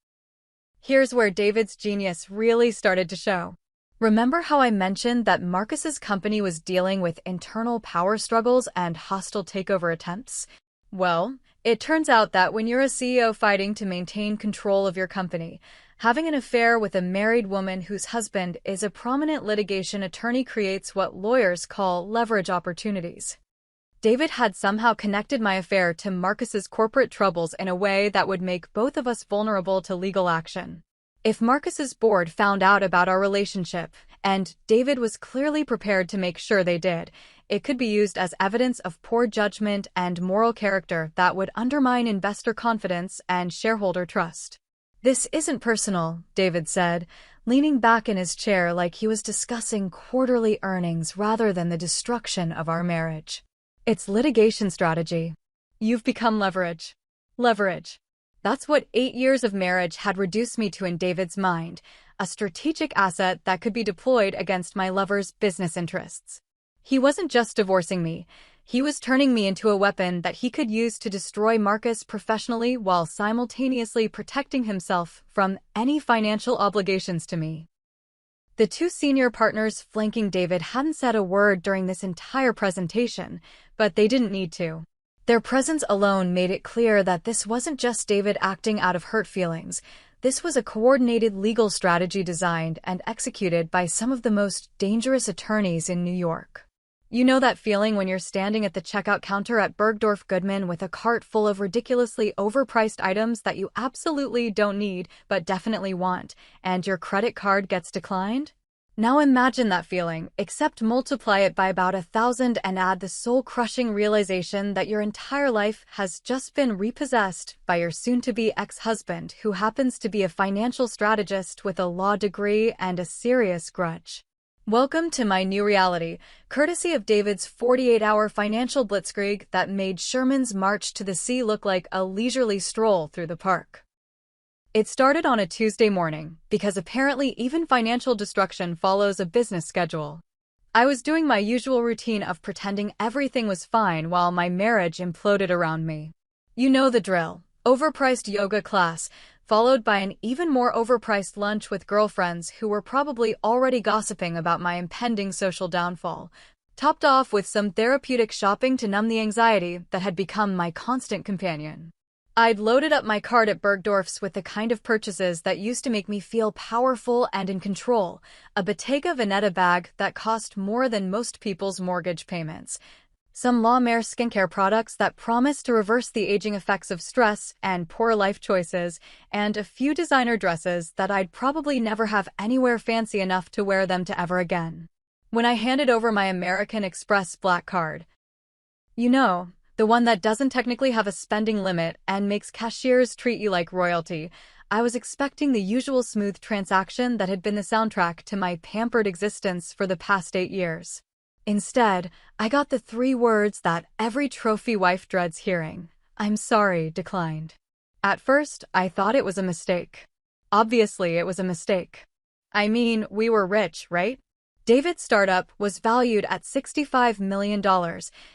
Here's where David's genius really started to show. Remember how I mentioned that Marcus's company was dealing with internal power struggles and hostile takeover attempts? Well, it turns out that when you're a CEO fighting to maintain control of your company, having an affair with a married woman whose husband is a prominent litigation attorney creates what lawyers call leverage opportunities. David had somehow connected my affair to Marcus's corporate troubles in a way that would make both of us vulnerable to legal action. If Marcus's board found out about our relationship, and David was clearly prepared to make sure they did, it could be used as evidence of poor judgment and moral character that would undermine investor confidence and shareholder trust. "This isn't personal," David said, leaning back in his chair like he was discussing quarterly earnings rather than the destruction of our marriage. "It's litigation strategy. You've become leverage." Leverage. That's what 8 years of marriage had reduced me to in David's mind, a strategic asset that could be deployed against my lover's business interests. He wasn't just divorcing me. He was turning me into a weapon that he could use to destroy Marcus professionally while simultaneously protecting himself from any financial obligations to me. The two senior partners flanking David hadn't said a word during this entire presentation, but they didn't need to. Their presence alone made it clear that this wasn't just David acting out of hurt feelings. This was a coordinated legal strategy designed and executed by some of the most dangerous attorneys in New York. You know that feeling when you're standing at the checkout counter at Bergdorf Goodman with a cart full of ridiculously overpriced items that you absolutely don't need but definitely want, and your credit card gets declined? Now imagine that feeling, except multiply it by about 1,000 and add the soul-crushing realization that your entire life has just been repossessed by your soon-to-be ex-husband who happens to be a financial strategist with a law degree and a serious grudge. Welcome to my new reality, courtesy of David's 48-hour financial blitzkrieg that made Sherman's march to the sea look like a leisurely stroll through the park. It started on a Tuesday morning, because apparently even financial destruction follows a business schedule. I was doing my usual routine of pretending everything was fine while my marriage imploded around me. You know the drill. Overpriced yoga class, followed by an even more overpriced lunch with girlfriends who were probably already gossiping about my impending social downfall, topped off with some therapeutic shopping to numb the anxiety that had become my constant companion. I'd loaded up my cart at Bergdorf's with the kind of purchases that used to make me feel powerful and in control, a Bottega Veneta bag that cost more than most people's mortgage payments, some La Mer skincare products that promised to reverse the aging effects of stress and poor life choices, and a few designer dresses that I'd probably never have anywhere fancy enough to wear them to ever again. When I handed over my American Express black card, you know, the one that doesn't technically have a spending limit and makes cashiers treat you like royalty, I was expecting the usual smooth transaction that had been the soundtrack to my pampered existence for the past 8 years. Instead, I got the 3 words that every trophy wife dreads hearing: "I'm sorry, declined." At first, I thought it was a mistake. Obviously, it was a mistake. I mean, we were rich, right? David's startup was valued at $65 million.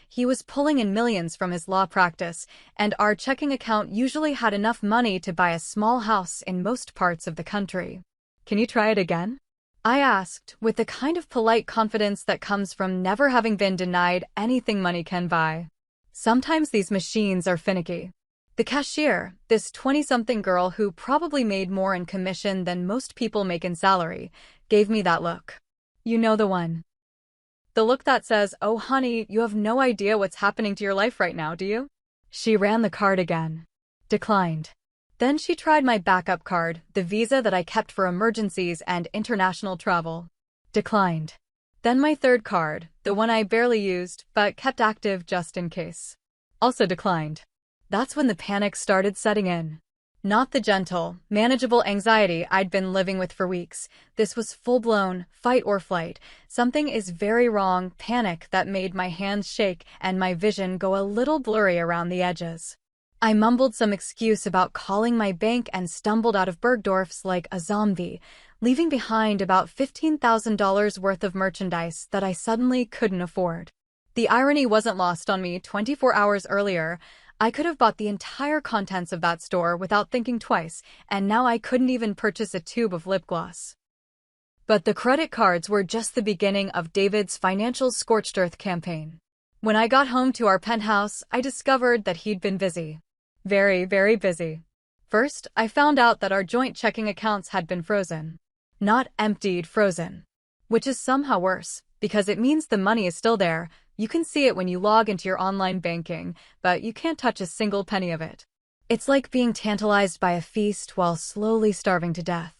He was pulling in millions from his law practice, and our checking account usually had enough money to buy a small house in most parts of the country. "Can you try it again?" I asked, with the kind of polite confidence that comes from never having been denied anything money can buy. Sometimes these machines are finicky. The cashier, this 20-something girl who probably made more in commission than most people make in salary, gave me that look. You know the one. The look that says, "Oh honey, you have no idea what's happening to your life right now, do you?" She ran the card again. Declined. Then she tried my backup card, the Visa that I kept for emergencies and international travel. Declined. Then my third card, the one I barely used, but kept active just in case. Also declined. That's when the panic started setting in. Not the gentle, manageable anxiety I'd been living with for weeks. This was full-blown, fight or flight, something is very wrong panic that made my hands shake and my vision go a little blurry around the edges. I mumbled some excuse about calling my bank and stumbled out of Bergdorf's like a zombie, leaving behind about $15,000 worth of merchandise that I suddenly couldn't afford. The irony wasn't lost on me. 24 hours earlier, I could have bought the entire contents of that store without thinking twice, and now I couldn't even purchase a tube of lip gloss. But the credit cards were just the beginning of David's financial scorched earth campaign. When I got home to our penthouse, I discovered that he'd been busy. Very, very busy. First, I found out that our joint checking accounts had been frozen. Not emptied, frozen. Which is somehow worse, because it means the money is still there. You can see it when you log into your online banking, but you can't touch a single penny of it. It's like being tantalized by a feast while slowly starving to death.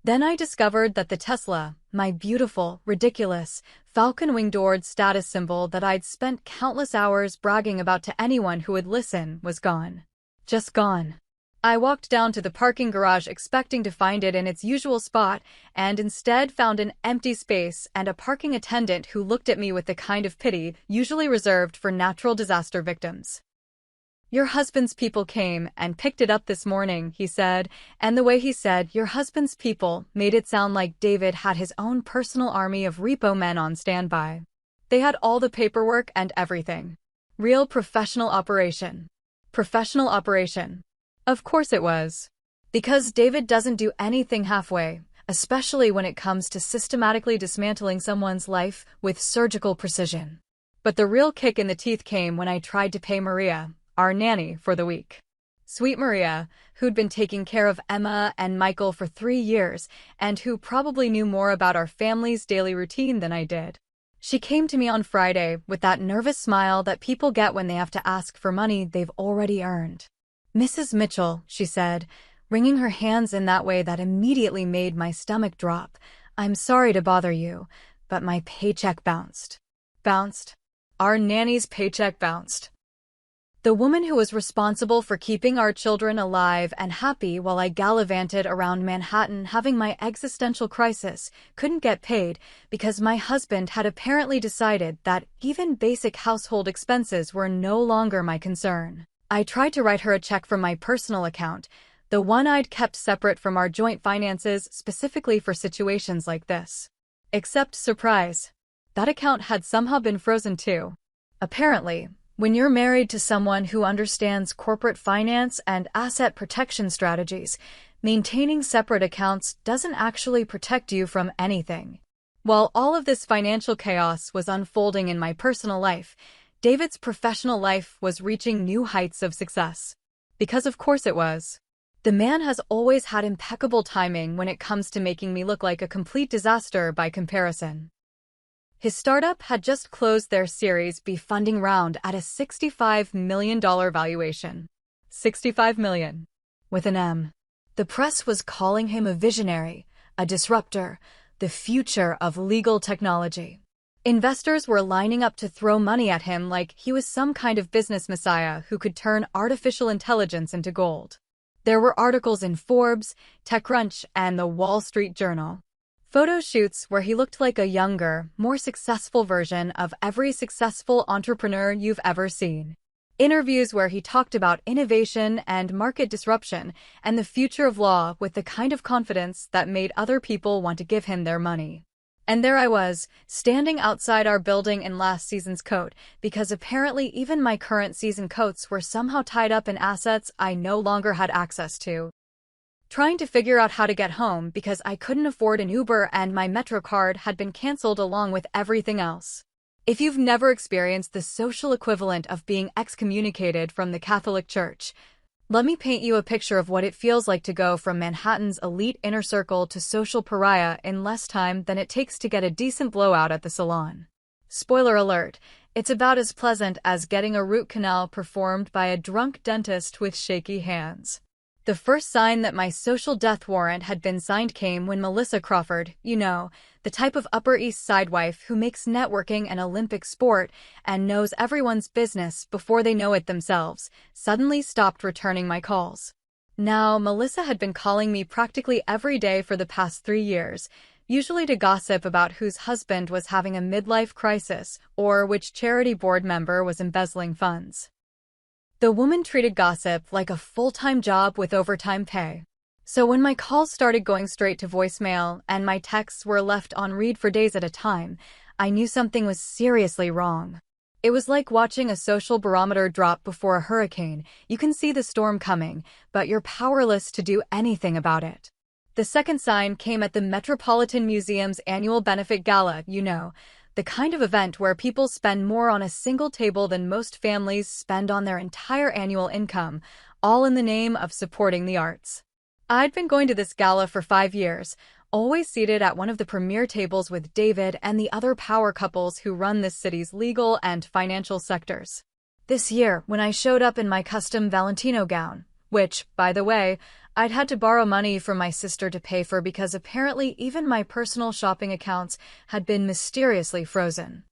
Then I discovered that the Tesla, my beautiful, ridiculous, falcon-winged status symbol that I'd spent countless hours bragging about to anyone who would listen, was gone. Just gone. I walked down to the parking garage expecting to find it in its usual spot, and instead found an empty space and a parking attendant who looked at me with the kind of pity usually reserved for natural disaster victims. "Your husband's people came and picked it up this morning," he said, and the way he said, "your husband's people," made it sound like David had his own personal army of repo men on standby. They had all the paperwork and everything. Real professional operation. Professional operation. Of course it was. Because David doesn't do anything halfway, especially when it comes to systematically dismantling someone's life with surgical precision. But the real kick in the teeth came when I tried to pay Maria, our nanny, for the week. Sweet Maria, who'd been taking care of Emma and Michael for 3 years, and who probably knew more about our family's daily routine than I did. She came to me on Friday with that nervous smile that people get when they have to ask for money they've already earned. "Mrs. Mitchell," she said, wringing her hands in that way that immediately made my stomach drop, "I'm sorry to bother you, but my paycheck bounced." Bounced? Our nanny's paycheck bounced. The woman who was responsible for keeping our children alive and happy while I gallivanted around Manhattan having my existential crisis couldn't get paid because my husband had apparently decided that even basic household expenses were no longer my concern. I tried to write her a check from my personal account, the one I'd kept separate from our joint finances specifically for situations like this. Except, surprise, that account had somehow been frozen too. Apparently, when you're married to someone who understands corporate finance and asset protection strategies, maintaining separate accounts doesn't actually protect you from anything. While all of this financial chaos was unfolding in my personal life, David's professional life was reaching new heights of success. Because of course it was. The man has always had impeccable timing when it comes to making me look like a complete disaster by comparison. His startup had just closed their Series B funding round at a $65 million valuation. $65 million. With an M. The press was calling him a visionary, a disruptor, the future of legal technology. Investors were lining up to throw money at him like he was some kind of business messiah who could turn artificial intelligence into gold. There were articles in Forbes, TechCrunch, and the Wall Street Journal. Photo shoots where he looked like a younger, more successful version of every successful entrepreneur you've ever seen. Interviews where he talked about innovation and market disruption and the future of law with the kind of confidence that made other people want to give him their money. And there I was, standing outside our building in last season's coat, because apparently even my current season coats were somehow tied up in assets I no longer had access to. Trying to figure out how to get home because I couldn't afford an Uber and my Metro card had been canceled along with everything else. If you've never experienced the social equivalent of being excommunicated from the Catholic Church, let me paint you a picture of what it feels like to go from Manhattan's elite inner circle to social pariah in less time than it takes to get a decent blowout at the salon. Spoiler alert, it's about as pleasant as getting a root canal performed by a drunk dentist with shaky hands. The first sign that my social death warrant had been signed came when Melissa Crawford, you know, the type of Upper East Side wife who makes networking an Olympic sport and knows everyone's business before they know it themselves, suddenly stopped returning my calls. Now, Melissa had been calling me practically every day for the past 3 years, usually to gossip about whose husband was having a midlife crisis or which charity board member was embezzling funds. The woman treated gossip like a full-time job with overtime pay. So when my calls started going straight to voicemail and my texts were left on read for days at a time, I knew something was seriously wrong. It was like watching a social barometer drop before a hurricane. You can see the storm coming, but you're powerless to do anything about it. The second sign came at the Metropolitan Museum's annual benefit gala, you know, the kind of event where people spend more on a single table than most families spend on their entire annual income, all in the name of supporting the arts. I'd been going to this gala for 5 years, always seated at one of the premier tables with David and the other power couples who run this city's legal and financial sectors. This year, when I showed up in my custom Valentino gown, which, by the way, I'd had to borrow money from my sister to pay for because apparently even my personal shopping accounts had been mysteriously frozen,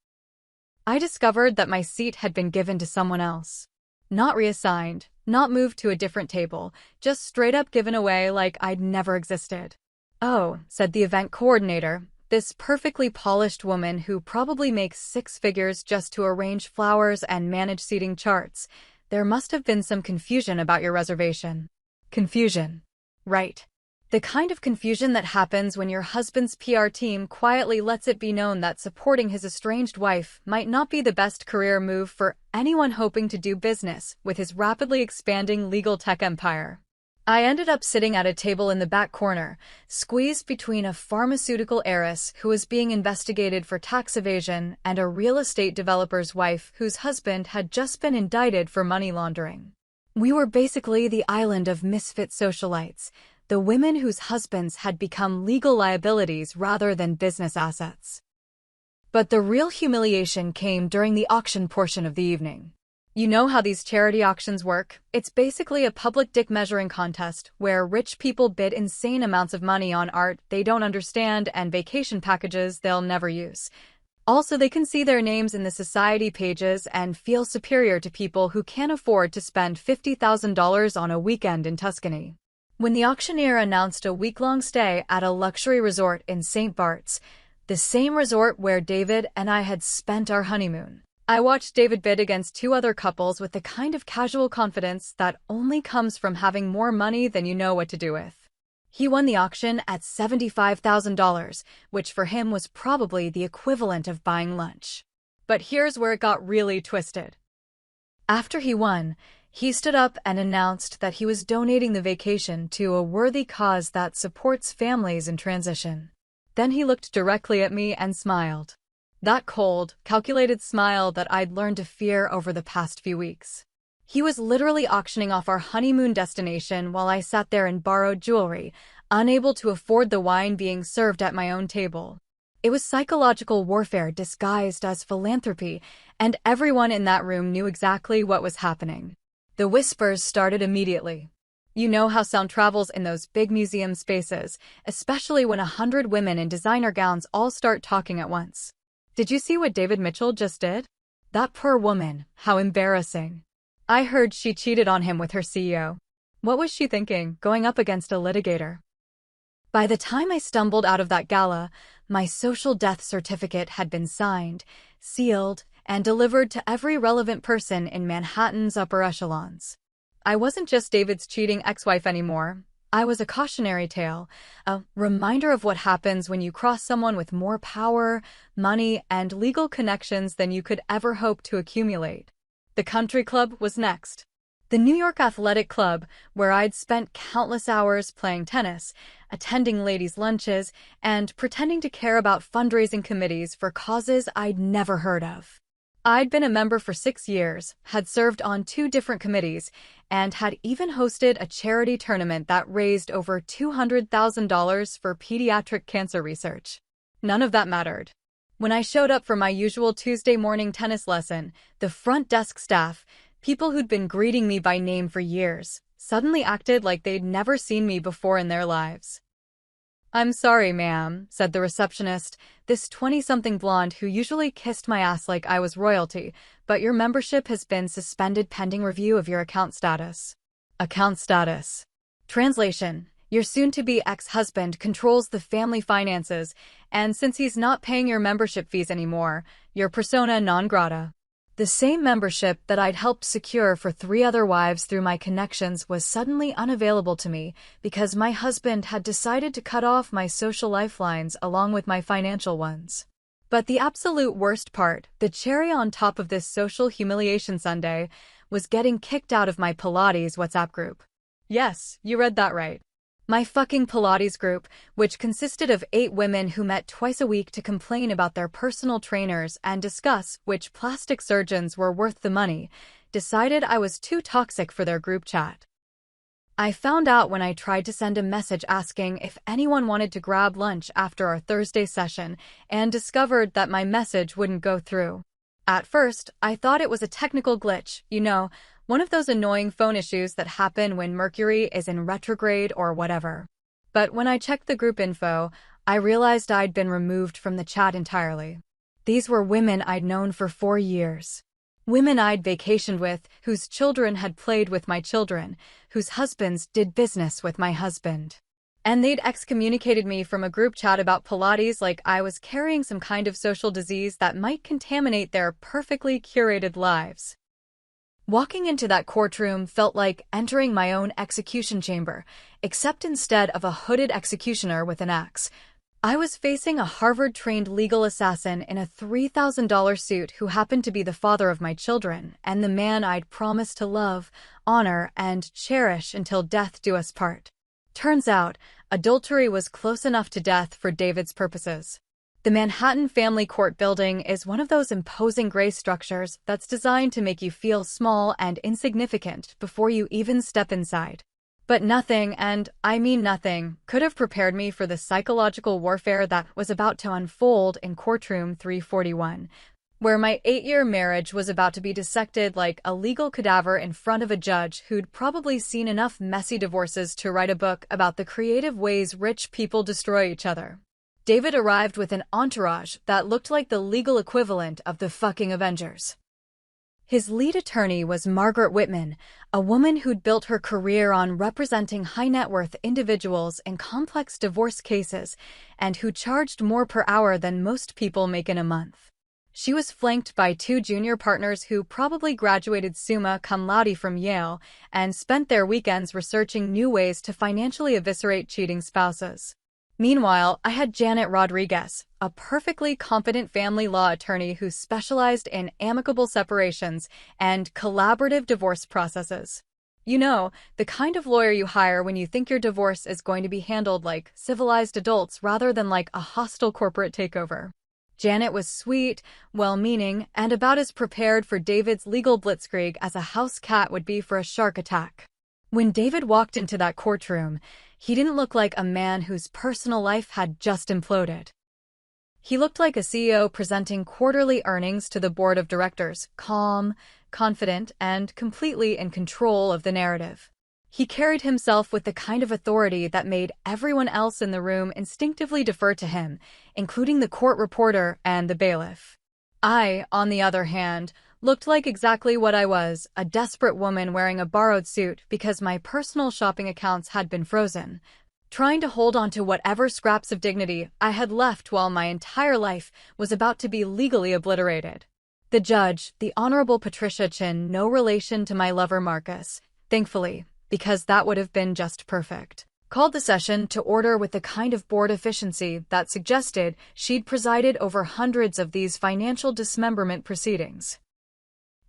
I discovered that my seat had been given to someone else. Not reassigned, not moved to a different table, just straight up given away like I'd never existed. "Oh," said the event coordinator, this perfectly polished woman who probably makes 6 figures just to arrange flowers and manage seating charts. there must have been some confusion about your reservation. Confusion. Right. The kind of confusion that happens when your husband's PR team quietly lets it be known that supporting his estranged wife might not be the best career move for anyone hoping to do business with his rapidly expanding legal tech empire. I ended up sitting at a table in the back corner, squeezed between a pharmaceutical heiress who was being investigated for tax evasion and a real estate developer's wife whose husband had just been indicted for money laundering. We were basically the island of misfit socialites, the women whose husbands had become legal liabilities rather than business assets. But the real humiliation came during the auction portion of the evening. You know how these charity auctions work? It's basically a public dick measuring contest where rich people bid insane amounts of money on art they don't understand and vacation packages they'll never use. Also, they can see their names in the society pages and feel superior to people who can't afford to spend $50,000 on a weekend in Tuscany. When the auctioneer announced a week-long stay at a luxury resort in St. Bart's, the same resort where David and I had spent our honeymoon, I watched David bid against two other couples with the kind of casual confidence that only comes from having more money than you know what to do with. He won the auction at $75,000, which for him was probably the equivalent of buying lunch. But here's where it got really twisted. After he won, he stood up and announced that he was donating the vacation to a worthy cause that supports families in transition. Then he looked directly at me and smiled. That cold, calculated smile that I'd learned to fear over the past few weeks. He was literally auctioning off our honeymoon destination while I sat there in borrowed jewelry, unable to afford the wine being served at my own table. It was psychological warfare disguised as philanthropy, and everyone in that room knew exactly what was happening. The whispers started immediately. You know how sound travels in those big museum spaces, especially when 100 women in designer gowns all start talking at once. Did you see what David Mitchell just did? That poor woman, how embarrassing. I heard she cheated on him with her CEO. What was she thinking, going up against a litigator? By the time I stumbled out of that gala, my social death certificate had been signed, sealed, and delivered to every relevant person in Manhattan's upper echelons. I wasn't just David's cheating ex-wife anymore. I was a cautionary tale, a reminder of what happens when you cross someone with more power, money, and legal connections than you could ever hope to accumulate. The country club was next. The New York Athletic Club, where I'd spent countless hours playing tennis, attending ladies' lunches, and pretending to care about fundraising committees for causes I'd never heard of. I'd been a member for 6 years, had served on 2 different committees, and had even hosted a charity tournament that raised over $200,000 for pediatric cancer research. None of that mattered. When I showed up for my usual Tuesday morning tennis lesson, the front desk staff, people who'd been greeting me by name for years, suddenly acted like they'd never seen me before in their lives. "I'm sorry, ma'am," said the receptionist, this 20-something blonde who usually kissed my ass like I was royalty, "but your membership has been suspended pending review of your account status." Account status. Translation: your soon-to-be ex-husband controls the family finances, and since he's not paying your membership fees anymore, you're persona non grata. The same membership that I'd helped secure for 3 other wives through my connections was suddenly unavailable to me because my husband had decided to cut off my social lifelines along with my financial ones. But the absolute worst part, the cherry on top of this social humiliation sundae, was getting kicked out of my Pilates WhatsApp group. Yes, you read that right. My fucking Pilates group, which consisted of 8 women who met twice a week to complain about their personal trainers and discuss which plastic surgeons were worth the money, decided I was too toxic for their group chat. I found out when I tried to send a message asking if anyone wanted to grab lunch after our Thursday session and discovered that my message wouldn't go through. At first, I thought it was a technical glitch, you know, one of those annoying phone issues that happen when Mercury is in retrograde or whatever. But when I checked the group info, I realized I'd been removed from the chat entirely. These were women I'd known for 4 years. Women I'd vacationed with, whose children had played with my children, whose husbands did business with my husband. And they'd excommunicated me from a group chat about Pilates like I was carrying some kind of social disease that might contaminate their perfectly curated lives. Walking into that courtroom felt like entering my own execution chamber, except instead of a hooded executioner with an axe, I was facing a Harvard-trained legal assassin in a $3,000 suit who happened to be the father of my children and the man I'd promised to love, honor, and cherish until death do us part. Turns out, adultery was close enough to death for David's purposes. The Manhattan Family Court Building is one of those imposing gray structures that's designed to make you feel small and insignificant before you even step inside. But nothing, and I mean nothing, could have prepared me for the psychological warfare that was about to unfold in courtroom 341, where my 8-year marriage was about to be dissected like a legal cadaver in front of a judge who'd probably seen enough messy divorces to write a book about the creative ways rich people destroy each other. David arrived with an entourage that looked like the legal equivalent of the fucking Avengers. His lead attorney was Margaret Whitman, a woman who'd built her career on representing high-net-worth individuals in complex divorce cases and who charged more per hour than most people make in a month. She was flanked by 2 junior partners who probably graduated summa cum laude from Yale and spent their weekends researching new ways to financially eviscerate cheating spouses. Meanwhile, I had Janet Rodriguez, a perfectly competent family law attorney who specialized in amicable separations and collaborative divorce processes. You know, the kind of lawyer you hire when you think your divorce is going to be handled like civilized adults rather than like a hostile corporate takeover. Janet was sweet, well-meaning, and about as prepared for David's legal blitzkrieg as a house cat would be for a shark attack. When David walked into that courtroom, he didn't look like a man whose personal life had just imploded. He looked like a CEO presenting quarterly earnings to the board of directors, calm, confident, and completely in control of the narrative. He carried himself with the kind of authority that made everyone else in the room instinctively defer to him, including the court reporter and the bailiff. I, on the other hand, looked like exactly what I was, a desperate woman wearing a borrowed suit because my personal shopping accounts had been frozen, trying to hold on to whatever scraps of dignity I had left while my entire life was about to be legally obliterated. The judge, the Honorable Patricia Chin, no relation to my lover Marcus, thankfully, because that would have been just perfect, called the session to order with the kind of board efficiency that suggested she'd presided over hundreds of these financial dismemberment proceedings.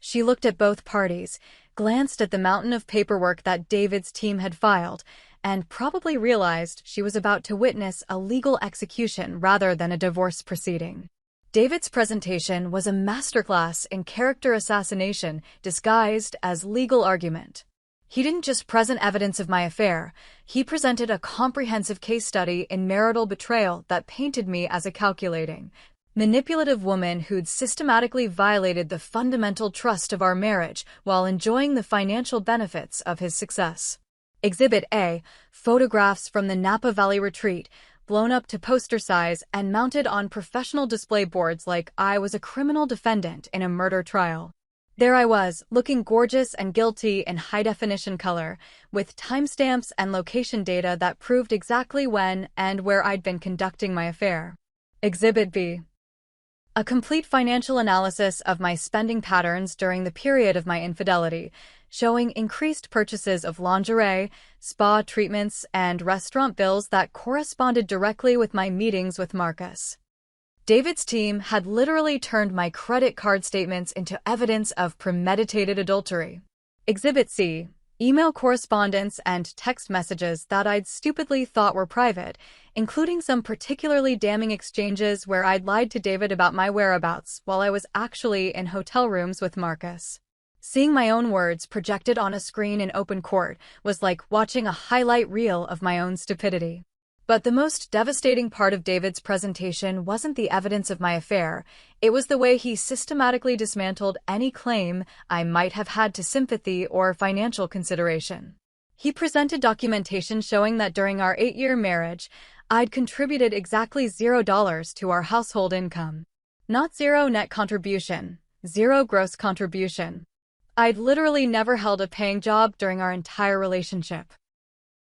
She looked at both parties, glanced at the mountain of paperwork that David's team had filed, and probably realized she was about to witness a legal execution rather than a divorce proceeding. David's presentation was a masterclass in character assassination disguised as legal argument. He didn't just present evidence of my affair, he presented a comprehensive case study in marital betrayal that painted me as a calculating, manipulative woman who'd systematically violated the fundamental trust of our marriage while enjoying the financial benefits of his success. Exhibit A, photographs from the Napa Valley retreat, blown up to poster size and mounted on professional display boards like I was a criminal defendant in a murder trial. There I was, looking gorgeous and guilty in high-definition color, with timestamps and location data that proved exactly when and where I'd been conducting my affair. Exhibit B, a complete financial analysis of my spending patterns during the period of my infidelity, showing increased purchases of lingerie, spa treatments, and restaurant bills that corresponded directly with my meetings with Marcus. David's team had literally turned my credit card statements into evidence of premeditated adultery. Exhibit C, email correspondence and text messages that I'd stupidly thought were private, including some particularly damning exchanges where I'd lied to David about my whereabouts while I was actually in hotel rooms with Marcus. Seeing my own words projected on a screen in open court was like watching a highlight reel of my own stupidity. But the most devastating part of David's presentation wasn't the evidence of my affair, it was the way he systematically dismantled any claim I might have had to sympathy or financial consideration. He presented documentation showing that during our 8-year marriage, I'd contributed exactly $0 to our household income. Not zero net contribution, zero gross contribution. I'd literally never held a paying job during our entire relationship.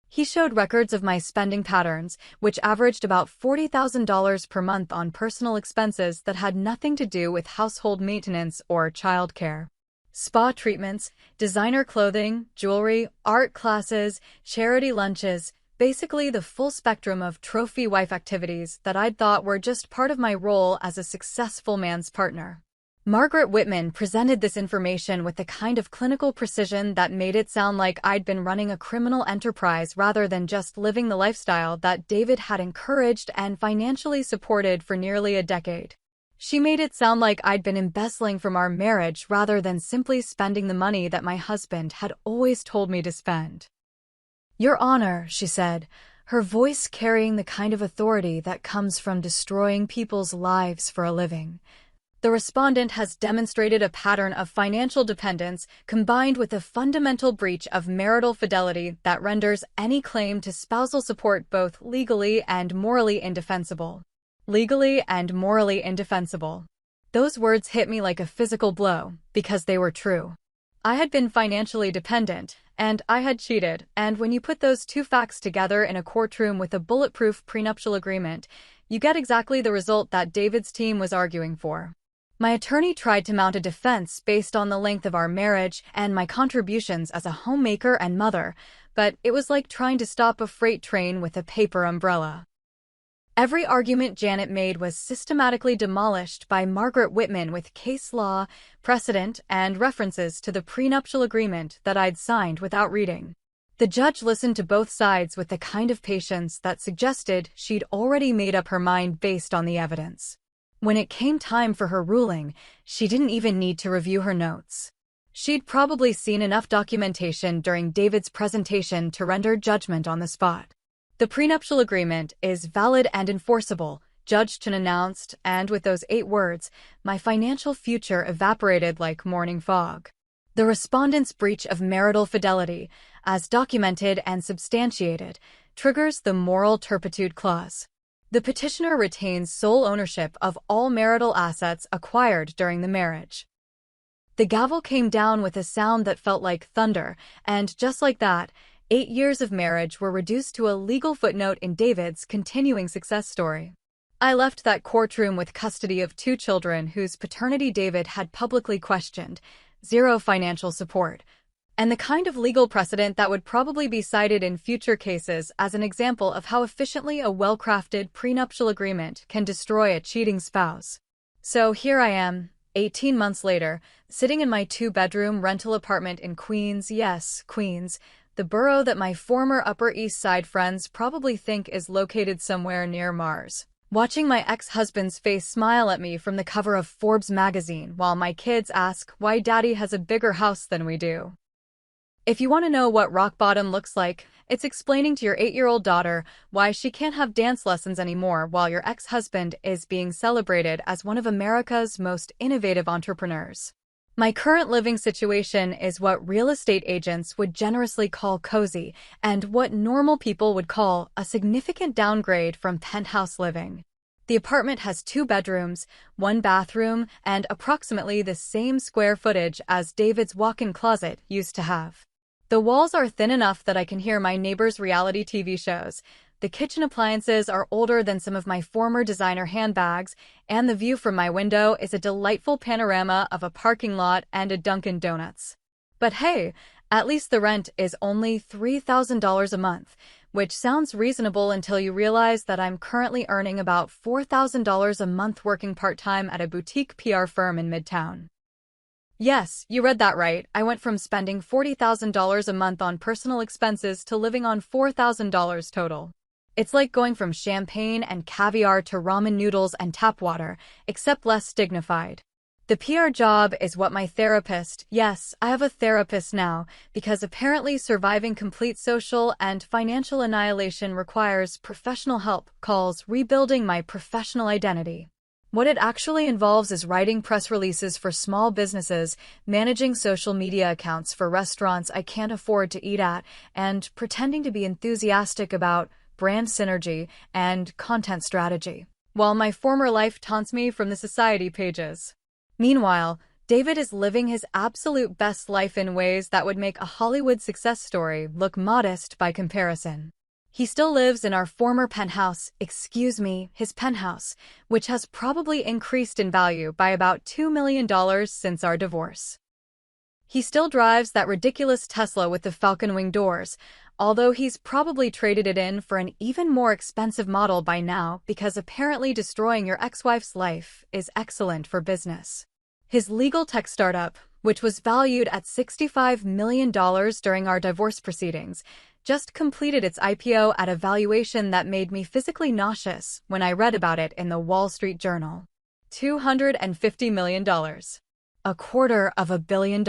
He showed records of my spending patterns, which averaged about $40,000 per month on personal expenses that had nothing to do with household maintenance or childcare. Spa treatments, designer clothing, jewelry, art classes, charity lunches, basically the full spectrum of trophy wife activities that I'd thought were just part of my role as a successful man's partner. Margaret Whitman presented this information with the kind of clinical precision that made it sound like I'd been running a criminal enterprise rather than just living the lifestyle that David had encouraged and financially supported for nearly a decade. She made it sound like I'd been embezzling from our marriage rather than simply spending the money that my husband had always told me to spend. "Your Honor," she said, her voice carrying the kind of authority that comes from destroying people's lives for a living. The respondent has demonstrated a pattern of financial dependence combined with a fundamental breach of marital fidelity that renders any claim to spousal support both legally and morally indefensible. Legally and morally indefensible. Those words hit me like a physical blow, because they were true. I had been financially dependent, and I had cheated, and when you put those two facts together in a courtroom with a bulletproof prenuptial agreement, you get exactly the result that David's team was arguing for. My attorney tried to mount a defense based on the length of our marriage and my contributions as a homemaker and mother, but it was like trying to stop a freight train with a paper umbrella. Every argument Janet made was systematically demolished by Margaret Whitman with case law, precedent, and references to the prenuptial agreement that I'd signed without reading. The judge listened to both sides with the kind of patience that suggested she'd already made up her mind based on the evidence. When it came time for her ruling, she didn't even need to review her notes. She'd probably seen enough documentation during David's presentation to render judgment on the spot. "The prenuptial agreement is valid and enforceable," Judge Chen announced, and with those 8 words, my financial future evaporated like morning fog. The respondent's breach of marital fidelity, as documented and substantiated, triggers the moral turpitude clause. The petitioner retains sole ownership of all marital assets acquired during the marriage. The gavel came down with a sound that felt like thunder, and just like that, 8 years of marriage were reduced to a legal footnote in David's continuing success story. I left that courtroom with custody of 2 children whose paternity David had publicly questioned, 0 financial support, and the kind of legal precedent that would probably be cited in future cases as an example of how efficiently a well-crafted prenuptial agreement can destroy a cheating spouse. So here I am, 18 months later, sitting in my 2-bedroom rental apartment in Queens, yes, Queens, the borough that my former Upper East Side friends probably think is located somewhere near Mars, watching my ex-husband's face smile at me from the cover of Forbes magazine while my kids ask why Daddy has a bigger house than we do. If you want to know what rock bottom looks like, it's explaining to your 8-year-old daughter why she can't have dance lessons anymore while your ex-husband is being celebrated as one of America's most innovative entrepreneurs. My current living situation is what real estate agents would generously call cozy, and what normal people would call a significant downgrade from penthouse living. The apartment has 2 bedrooms, 1 bathroom, and approximately the same square footage as David's walk-in closet used to have. The walls are thin enough that I can hear my neighbors' reality TV shows. The kitchen appliances are older than some of my former designer handbags, and the view from my window is a delightful panorama of a parking lot and a Dunkin' Donuts. But hey, at least the rent is only $3,000 a month, which sounds reasonable until you realize that I'm currently earning about $4,000 a month working part-time at a boutique PR firm in Midtown. Yes, you read that right. I went from spending $40,000 a month on personal expenses to living on $4,000 total. It's like going from champagne and caviar to ramen noodles and tap water, except less dignified. The PR job is what my therapist, yes, I have a therapist now, because apparently surviving complete social and financial annihilation requires professional help, calls rebuilding my professional identity. What it actually involves is writing press releases for small businesses, managing social media accounts for restaurants I can't afford to eat at, and pretending to be enthusiastic about brand synergy and content strategy, while my former life taunts me from the society pages. Meanwhile, David is living his absolute best life in ways that would make a Hollywood success story look modest by comparison. He still lives in our former penthouse, his penthouse, which has probably increased in value by about $2 million since our divorce. He still drives that ridiculous Tesla with the falcon wing doors, although he's probably traded it in for an even more expensive model by now because apparently destroying your ex-wife's life is excellent for business. His legal tech startup, which was valued at $65 million during our divorce proceedings, just completed its IPO at a valuation that made me physically nauseous when I read about it in the Wall Street Journal. $250 million. $250 million.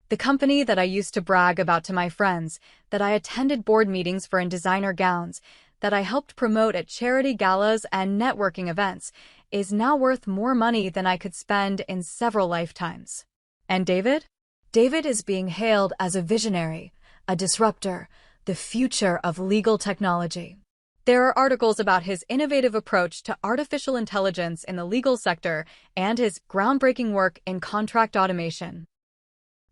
The company that I used to brag about to my friends, that I attended board meetings for in designer gowns, that I helped promote at charity galas and networking events, is now worth more money than I could spend in several lifetimes. And David? David is being hailed as a visionary, a disruptor, the future of legal technology. There are articles about his innovative approach to artificial intelligence in the legal sector and his groundbreaking work in contract automation.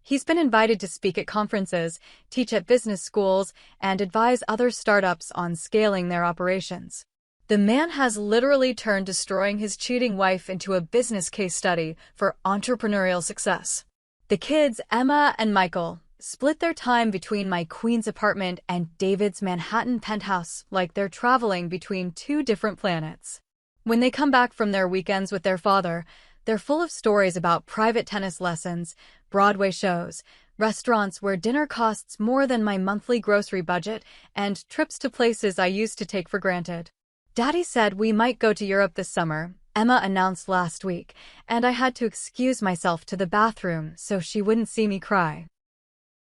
He's been invited to speak at conferences, teach at business schools, and advise other startups on scaling their operations. The man has literally turned destroying his cheating wife into a business case study for entrepreneurial success. The kids, Emma and Michael, split their time between my Queens apartment and David's Manhattan penthouse like they're traveling between two different planets. When they come back from their weekends with their father, they're full of stories about private tennis lessons, Broadway shows, restaurants where dinner costs more than my monthly grocery budget, and trips to places I used to take for granted. Daddy said we might go to Europe this summer, Emma announced last week, and I had to excuse myself to the bathroom so she wouldn't see me cry.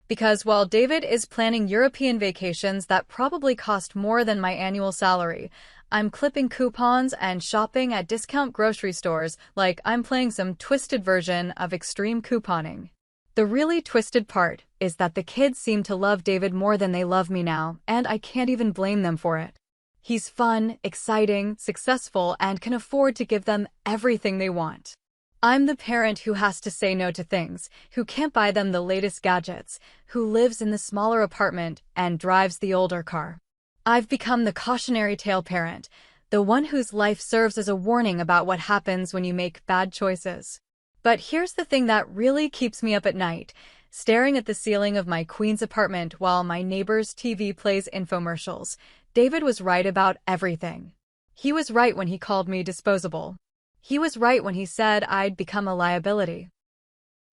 Because while David is planning European vacations that probably cost more than my annual salary, I'm clipping coupons and shopping at discount grocery stores like I'm playing some twisted version of extreme couponing. The really twisted part is that the kids seem to love David more than they love me now, and I can't even blame them for it. He's fun, exciting, successful, and can afford to give them everything they want. I'm the parent who has to say no to things, who can't buy them the latest gadgets, who lives in the smaller apartment and drives the older car. I've become the cautionary tale parent, the one whose life serves as a warning about what happens when you make bad choices. But here's the thing that really keeps me up at night, staring at the ceiling of my Queens apartment while my neighbor's TV plays infomercials. David was right about everything. He was right when he called me disposable. He was right when he said I'd become a liability.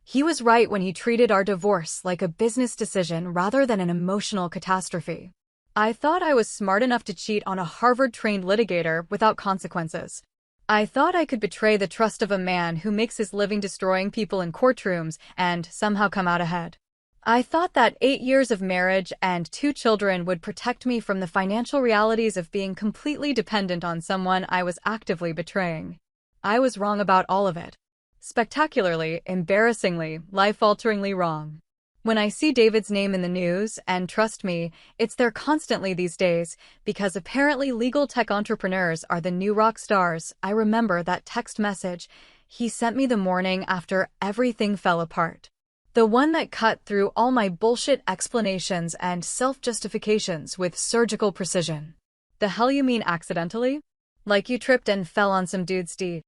He was right when he treated our divorce like a business decision rather than an emotional catastrophe. I thought I was smart enough to cheat on a Harvard-trained litigator without consequences. I thought I could betray the trust of a man who makes his living destroying people in courtrooms and somehow come out ahead. I thought that 8 years of marriage and 2 children would protect me from the financial realities of being completely dependent on someone I was actively betraying. I was wrong about all of it. Spectacularly, embarrassingly, life-alteringly wrong. When I see David's name in the news, and trust me, it's there constantly these days, because apparently legal tech entrepreneurs are the new rock stars, I remember that text message he sent me the morning after everything fell apart. The one that cut through all my bullshit explanations and self-justifications with surgical precision. The hell you mean accidentally? Like you tripped and fell on some dude's D.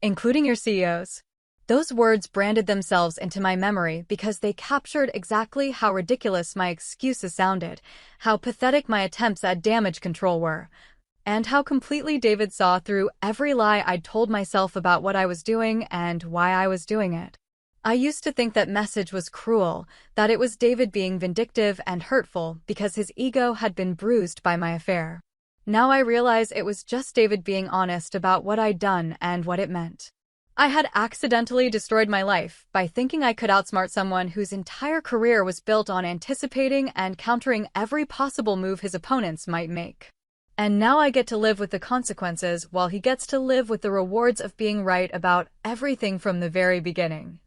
Including your CEOs. Those words branded themselves into my memory because they captured exactly how ridiculous my excuses sounded, how pathetic my attempts at damage control were, and how completely David saw through every lie I'd told myself about what I was doing and why I was doing it. I used to think that message was cruel, that it was David being vindictive and hurtful because his ego had been bruised by my affair. Now I realize it was just David being honest about what I'd done and what it meant. I had accidentally destroyed my life by thinking I could outsmart someone whose entire career was built on anticipating and countering every possible move his opponents might make. And now I get to live with the consequences while he gets to live with the rewards of being right about everything from the very beginning.